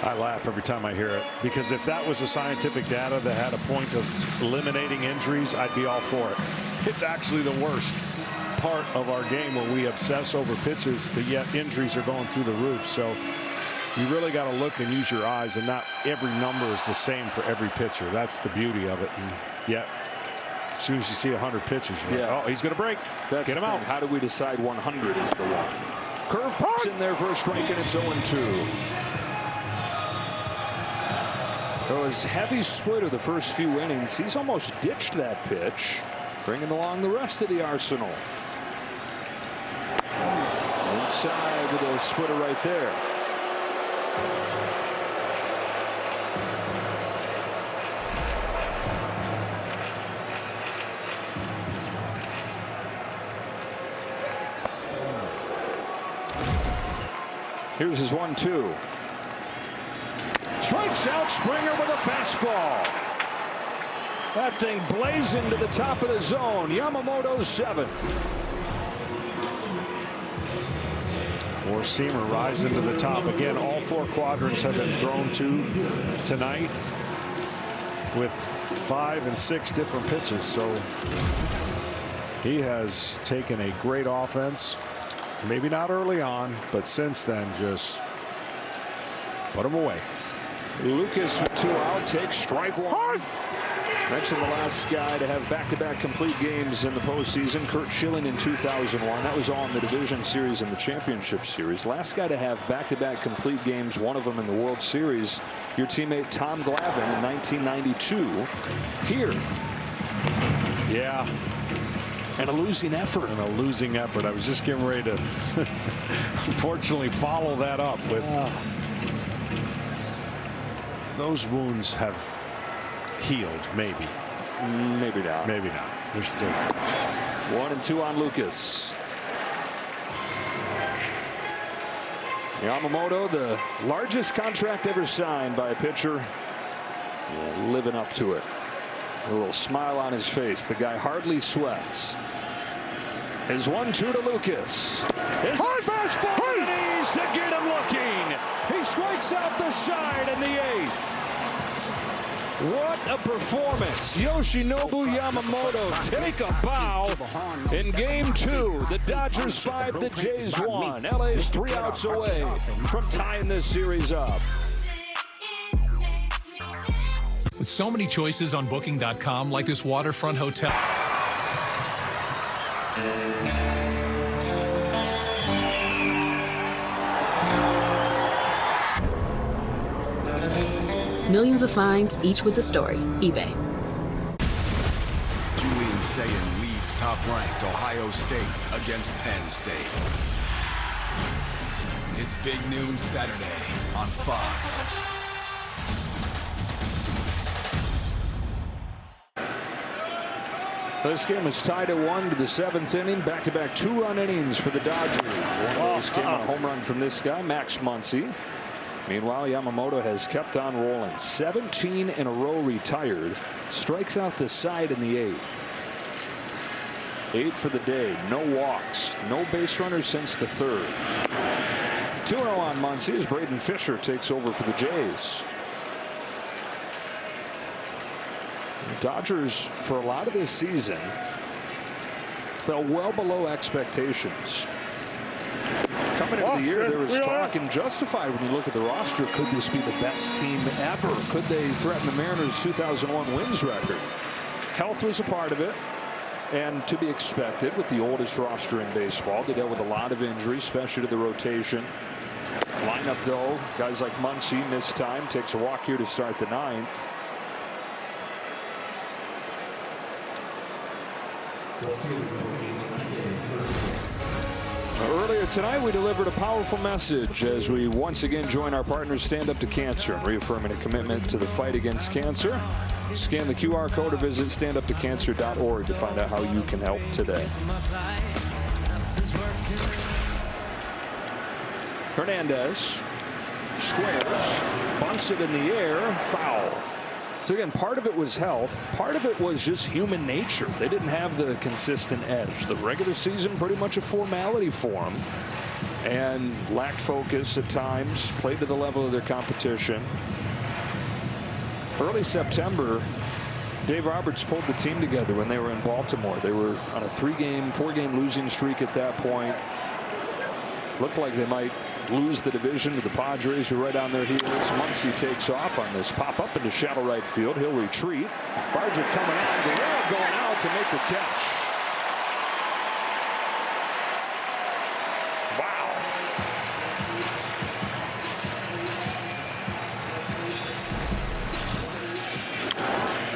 I laugh every time I hear it, because if that was a scientific data that had a point of eliminating injuries, I'd be all for it. It's actually the worst part of our game where we obsess over pitches, but yet injuries are going through the roof. So you really got to look and use your eyes, and not every number is the same for every pitcher. That's the beauty of it. And yet, as soon as you see 100 pitches, you're like, oh, he's going to break. Get him out. How do we decide 100 is the one? Curve pops in there for a strike, and it's 0-2. It was heavy splitter the first few innings. He's almost ditched that pitch, bringing along the rest of the arsenal. Inside with a splitter right there. Here's his 1-2. Strikes out Springer with a fastball. That thing blazing to the top of the zone. Yamamoto's 7. Four-seamer rising to the top. Again, all 4 quadrants have been thrown to tonight with 5 and 6 different pitches. So he has taken a great offense. Maybe not early on, but since then, just put him away. Lucas with 2 out, takes strike 1. Next to the last guy to have back-to-back complete games in the postseason, Curt Schilling in 2001. That was all in the division series and the championship series. Last guy to have back-to-back complete games, one of them in the World Series, your teammate Tom Glavine in 1992. Here. Yeah. And a losing effort. And a losing effort. I was just getting ready to, unfortunately, follow that up with. Those wounds have healed, maybe. Maybe not. Maybe not. There's still 1-2 on Lucas. Yamamoto, the largest contract ever signed by a pitcher, living up to it. A little smile on his face. The guy hardly sweats. His 1-2 to Lucas. His fastball needs to get him looking. He strikes out the side in the 8th. What a performance. Yoshinobu Yamamoto take a bow in game 2. The Dodgers 5, the Jays 1. LA's 3 outs away from tying this series up. With so many choices on Booking.com, like this waterfront hotel. Millions of finds, each with a story. eBay. Julian Sayin leads top-ranked Ohio State against Penn State. It's Big Noon Saturday on Fox. This game is tied at 1 to the 7th inning. Back-to-back 2-run innings for the Dodgers. One of those came on a home run from this guy, Max Muncy. Meanwhile, Yamamoto has kept on rolling. 17 in a row retired. Strikes out the side in the 8th. 8 for the day. No walks. No base runners since the 3rd. 2-0 on Muncy as Braden Fisher takes over for the Jays. The Dodgers, for a lot of this season, fell well below expectations. coming into the year, there was talk, and justified when you look at the roster, could this be the best team ever? Could they threaten the Mariners' 2001 wins record? Health was a part of it, and to be expected with the oldest roster in baseball. They dealt with a lot of injuries, especially to the rotation. Lineup, though, guys like Muncy missed time, takes a walk here to start the 9th. Earlier tonight, we delivered a powerful message as we once again join our partners Stand Up to Cancer and reaffirming a commitment to the fight against cancer. Scan the QR code or visit standuptocancer.org to find out how you can help today. Hernandez squares, bunts it in the air, foul. So again, part of it was health, part of it was just human nature. They didn't have the consistent edge. The regular season pretty much a formality for them, and lacked focus at times, played to the level of their competition. Early September, Dave Roberts pulled the team together when they were in Baltimore. They were on a 4-game losing streak at that point. Looked like they might lose the division to the Padres, who are right on their heels. Muncy takes off on this pop up into shallow right field. He'll retreat. Barger coming on. Guerrero going out to make the catch. Wow.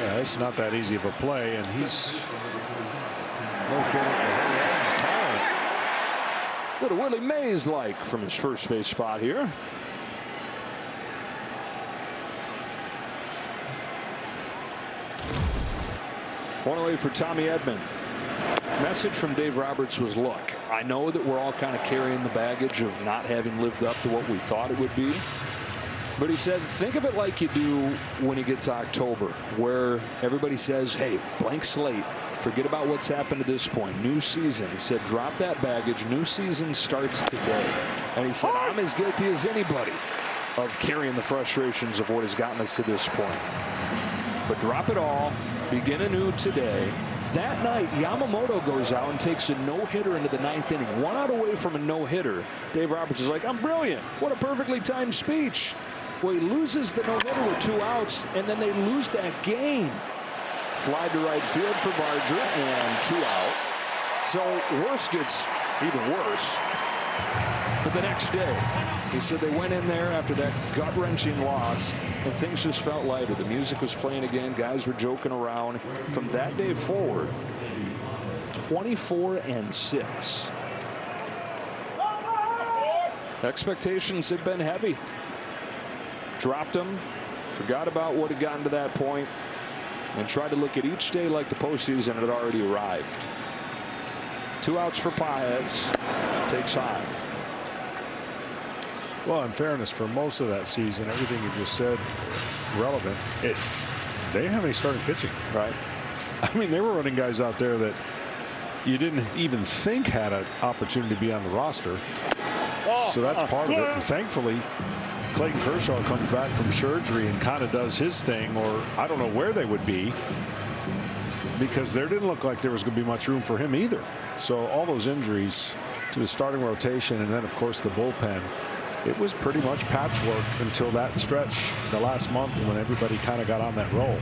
Yeah, it's not that easy of a play, and he's located. Little Willie Mays-like from his first base spot here. One away for Tommy Edman. Message from Dave Roberts was, look, I know that we're all kind of carrying the baggage of not having lived up to what we thought it would be. But he said, think of it like you do when you get to October, where everybody says, hey, blank slate. Forget about what's happened to this point. New season. He said, drop that baggage. New season starts today. And he said, I'm as guilty as anybody of carrying the frustrations of what has gotten us to this point. But drop it all. Begin anew today. That night, Yamamoto goes out and takes a no-hitter into the 9th inning. 1 out away from a no-hitter. Dave Roberts is like, I'm brilliant. What a perfectly timed speech. Well, he loses the no-hitter with 2 outs, and then they lose that game. Fly to right field for Barger, and 2 out. So worse gets even worse. But the next day, he said they went in there after that gut-wrenching loss, and things just felt lighter. The music was playing again. Guys were joking around. From that day forward, 24-6. Expectations had been heavy. Dropped them, forgot about what had gotten to that point, and tried to look at each day like the postseason had already arrived. 2 outs for Paez. Takes high. Well, in fairness, for most of that season, everything you just said, relevant. They didn't have any starting pitching. Right. I mean, they were running guys out there that you didn't even think had an opportunity to be on the roster. So that's part of it. And thankfully, Clayton Kershaw comes back from surgery and kind of does his thing, or I don't know where they would be, because there didn't look like there was going to be much room for him either. So all those injuries to the starting rotation, and then of course the bullpen, it was pretty much patchwork until that stretch the last month when everybody kind of got on that roll.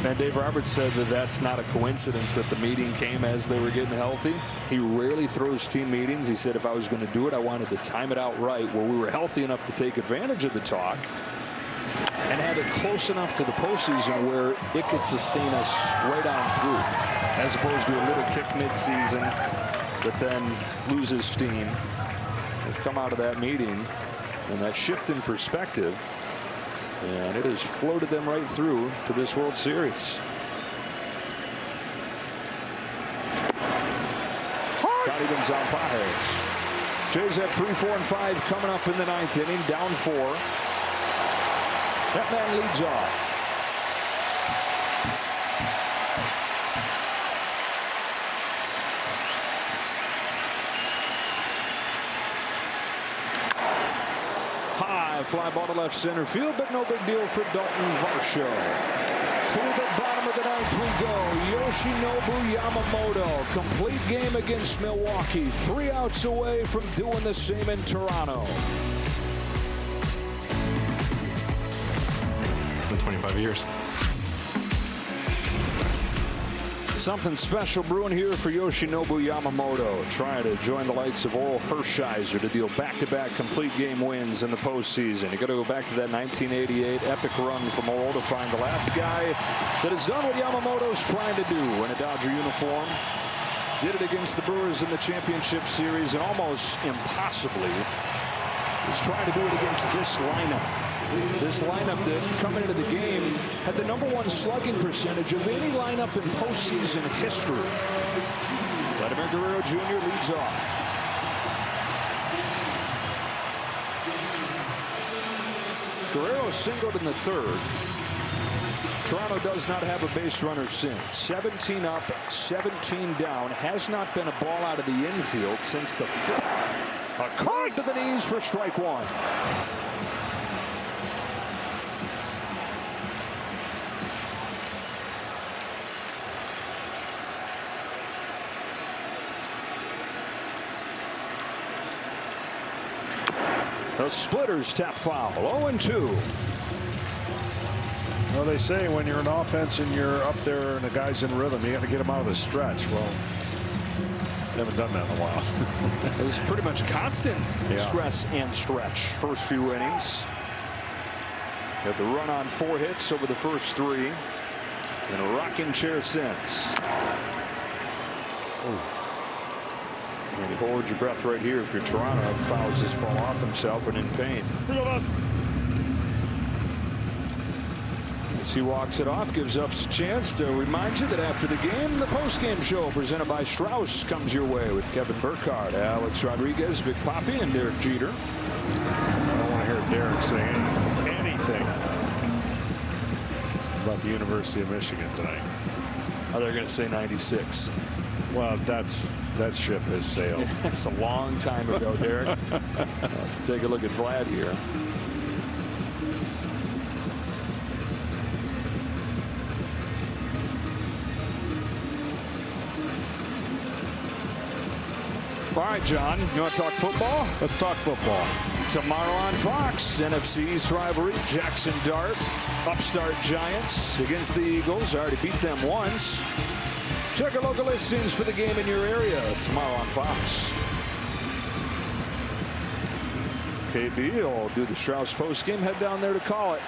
And Dave Roberts said that that's not a coincidence that the meeting came as they were getting healthy. He rarely throws team meetings. He said if I was going to do it, I wanted to time it out right, where we were healthy enough to take advantage of the talk and have it close enough to the postseason where it could sustain us right on through, as opposed to a little kick midseason that then loses steam. They've come out of that meeting and that shift in perspective, and it has floated them right through to this World Series. Got evens on Paez. Jays have 3, 4, and 5 coming up in the 9th inning, down 4. That man leads off. High fly ball to left center field, but no big deal for Dalton Varsho. To the bottom of the ninth we go. Yoshinobu Yamamoto. Complete game against Milwaukee. 3 outs away from doing the same in Toronto. For 25 years. Something special brewing here for Yoshinobu Yamamoto, trying to join the likes of Oral Hershiser to deal back-to-back complete game wins in the postseason. You got to go back to that 1988 epic run from Oral to find the last guy that has done what Yamamoto's trying to do in a Dodger uniform. Did it against the Brewers in the championship series, and almost impossibly is trying to do it against this lineup. This lineup that coming into the game had the #1 slugging percentage of any lineup in postseason history. Vladimir Guerrero Jr. leads off. Guerrero singled in the 3rd. Toronto does not have a base runner since. 17 up, 17 down. Has not been a ball out of the infield since the 5th. A curve to the knees for strike 1. The splitters tap foul. 0-2. Well, they say when you're in offense and you're up there and the guy's in rhythm, you got to get him out of the stretch. Well, haven't done that in a while. It was pretty much constant stress and stretch first few innings. Got the run on 4 hits over the first 3. And a rocking chair since. Oh. And you hold your breath right here if you're Toronto. Fouls this ball off himself and in pain. As he walks it off, gives us a chance to remind you that after the game, the post-game show presented by Strauss comes your way with Kevin Burkhardt, Alex Rodriguez, Big Papi, and Derek Jeter. I don't want to hear Derek say anything about the University of Michigan tonight. Oh, they're going to say 96. Well, that ship has sailed. That's a long time ago, Derek. Let's take a look at Vlad here. All right, John, you want to talk football? Let's talk football. Tomorrow on Fox, NFC East rivalry, Jackson Dart, upstart Giants against the Eagles. Already beat them once. Check our local listings for the game in your area tomorrow on Fox. KB will do the Strauss postgame. Head down there to call it.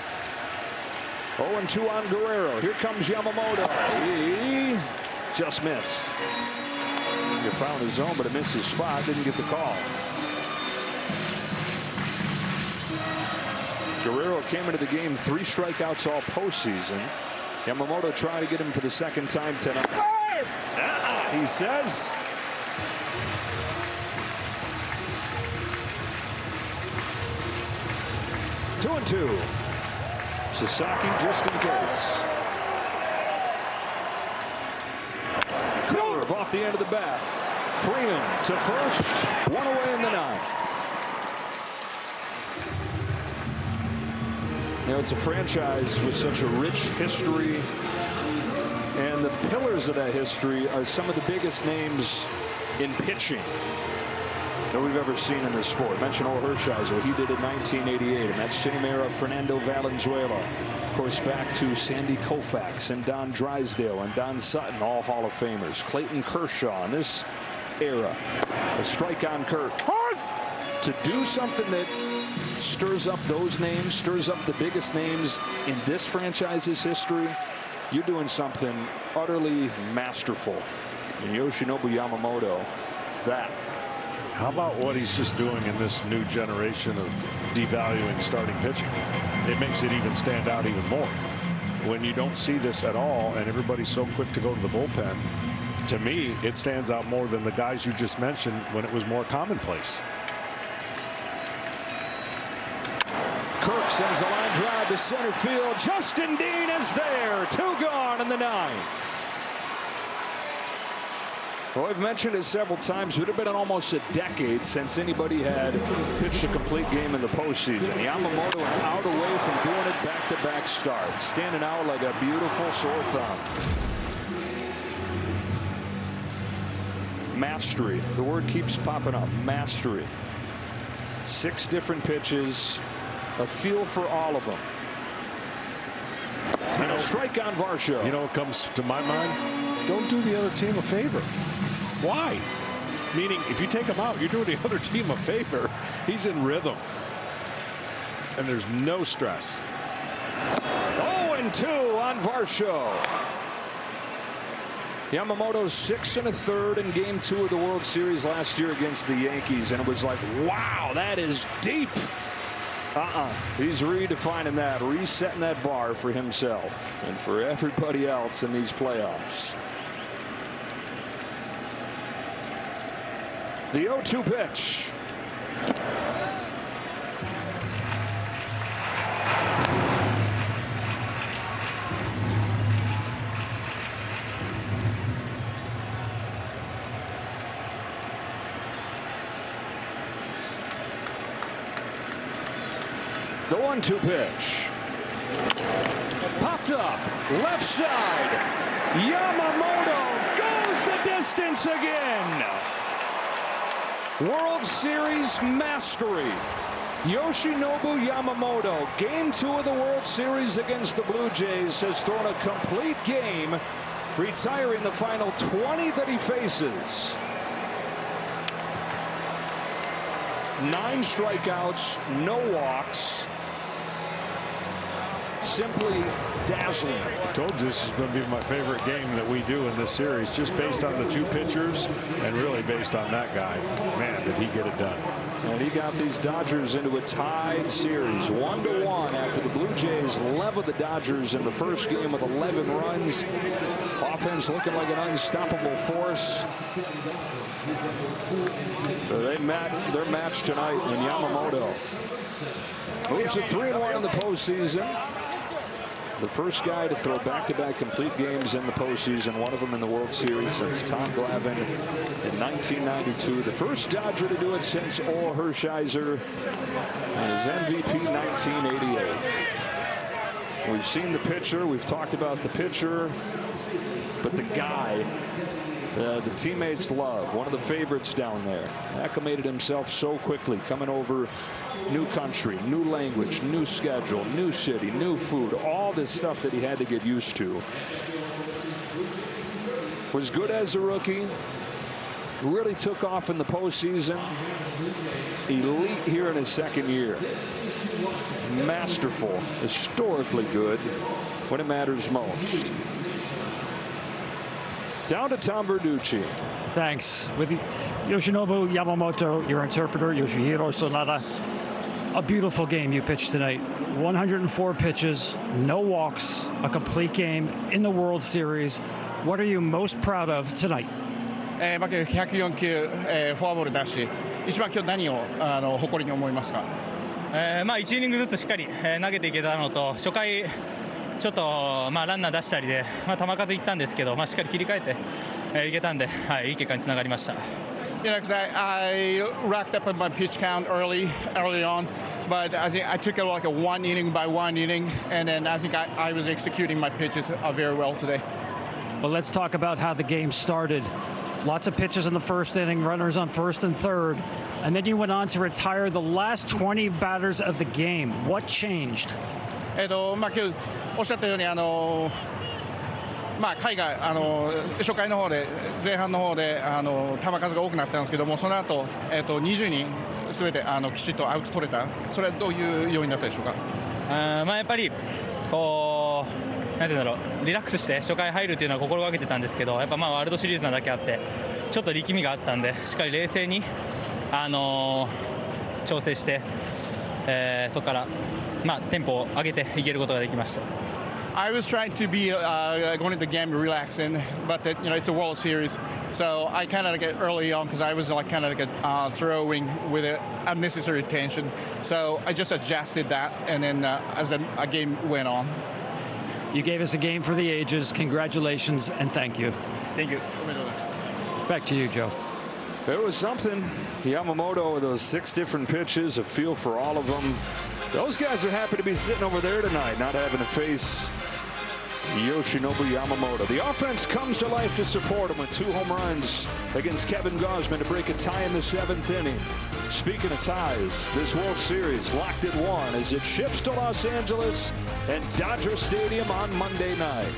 0-2 on Guerrero. Here comes Yamamoto. He just missed. He found his zone, but it missed his spot. Didn't get the call. Guerrero came into the game 3 strikeouts all postseason. Yamamoto trying to get him for the 2nd time tonight. He says. Two and 2. Sasaki just in case. Curve off the end of the bat. Freeman to first. 1 away in the 9th. You know, it's a franchise with such a rich history. And the pillars of that history are some of the biggest names in pitching that we've ever seen in this sport. Mention Oral Hershiser. He did it in 1988. In that same era, Fernando Valenzuela. Of course, back to Sandy Koufax and Don Drysdale and Don Sutton, all Hall of Famers. Clayton Kershaw in this era. A strike on Kirk. To do something that stirs up those names, stirs up the biggest names in this franchise's history, you're doing something utterly masterful. And Yoshinobu Yamamoto, that. How about what he's just doing in this new generation of devaluing starting pitching? It makes it even stand out even more. When you don't see this at all and everybody's so quick to go to the bullpen, to me, it stands out more than the guys you just mentioned when it was more commonplace. Kirk sends a line drive to center field. Justin Dean is there. 2 gone in the 9th. Well, I've mentioned it several times. It would have been almost a decade since anybody had pitched a complete game in the postseason. Yamamoto out away from doing it back-to-back starts, standing out like a beautiful sore thumb. Mastery. The word keeps popping up. Mastery. 6 different pitches. A feel for all of them. And a strike on Varsho. You know what comes to my mind? Don't do the other team a favor. Why? Meaning, if you take him out, you're doing the other team a favor. He's in rhythm. And there's no stress. 0-2 on Varsho. Yamamoto 6 1/3 in Game 2 of the World Series last year against the Yankees. And it was like, wow, that is deep. He's redefining that, resetting that bar for himself and for everybody else in these playoffs. The 0-2 pitch. The 1-2 pitch. Popped up. Left side. Yamamoto goes the distance again. World Series mastery. Yoshinobu Yamamoto, Game 2 of the World Series against the Blue Jays, has thrown a complete game, retiring the final 20 that he faces. 9 strikeouts, no walks. Simply dazzling. I told you this is going to be my favorite game that we do in this series, just based on the 2 pitchers and really based on that guy. Man, did he get it done. And he got these Dodgers into a tied series, 1-1 after the Blue Jays leveled the Dodgers in the first game with 11 runs. Offense looking like an unstoppable force. Their match tonight, and Yamamoto moves to 3-1 in the postseason. The first guy to throw back-to-back complete games in the postseason, one of them in the World Series since Tom Glavine in 1992. The first Dodger to do it since Orel Hershiser and his MVP 1988. We've seen the pitcher. We've talked about the pitcher. But the guy, the teammates love, one of the favorites down there, acclimated himself so quickly, coming over new country, new language, new schedule, new city, new food, all this stuff that he had to get used to. Was good as a rookie, really took off in the postseason, elite here in his second year. Masterful, historically good when it matters most. Down to Tom Verducci. Thanks. With Yoshinobu Yamamoto, your interpreter, Yoshihiro Sonata. A beautiful game you pitched tonight. 104 pitches, no walks, a complete game in the World Series. What are you most proud of tonight? 104球、フォアボール出し、一番今日何を誇りに思いますか。1イニングずつしっかり投げていけたのと、初回ちょっとランナー出したりで、球数いったんですけど、しっかり切り替えていけたんで、いい結果につながりました。You know, because I racked up my pitch count early on, but I think I took it like a 1 inning by 1 inning, and then I think I was executing my pitches very well today. Well, let's talk about how the game started. Lots of pitches in the first inning, runners on first and third, and then you went on to retire the last 20 batters of the game. What changed? 今日おっしゃったように海外初回の方で前半の方で球数が多くなったんですけども、その後20人すべてきちっとアウト取れた。それはどういう要因だったでしょうか。やっぱりこうなんていうんだろう、リラックスして初回入るっていうのは心がけてたんですけど、やっぱワールドシリーズなだけあってちょっと力みがあったんで、しっかり冷静に調整して、そこからテンポを上げていけることができました。I was trying to be going into the game relaxing, but you know it's a World Series, so I kind of get early on because I was like kind of like throwing with unnecessary tension. So I just adjusted that, and then as the game went on. You gave us a game for the ages. Congratulations and thank you. Thank you. Back to you, Joe. There was something. Yamamoto with those 6 different pitches, a feel for all of them. Those guys are happy to be sitting over there tonight, not having to face Yoshinobu Yamamoto. The offense comes to life to support him with 2 home runs against Kevin Gausman to break a tie in the 7th inning. Speaking of ties, this World Series locked at 1 as it shifts to Los Angeles and Dodger Stadium on Monday night.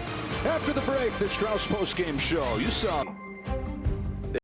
After the break, the Strauss postgame show. You saw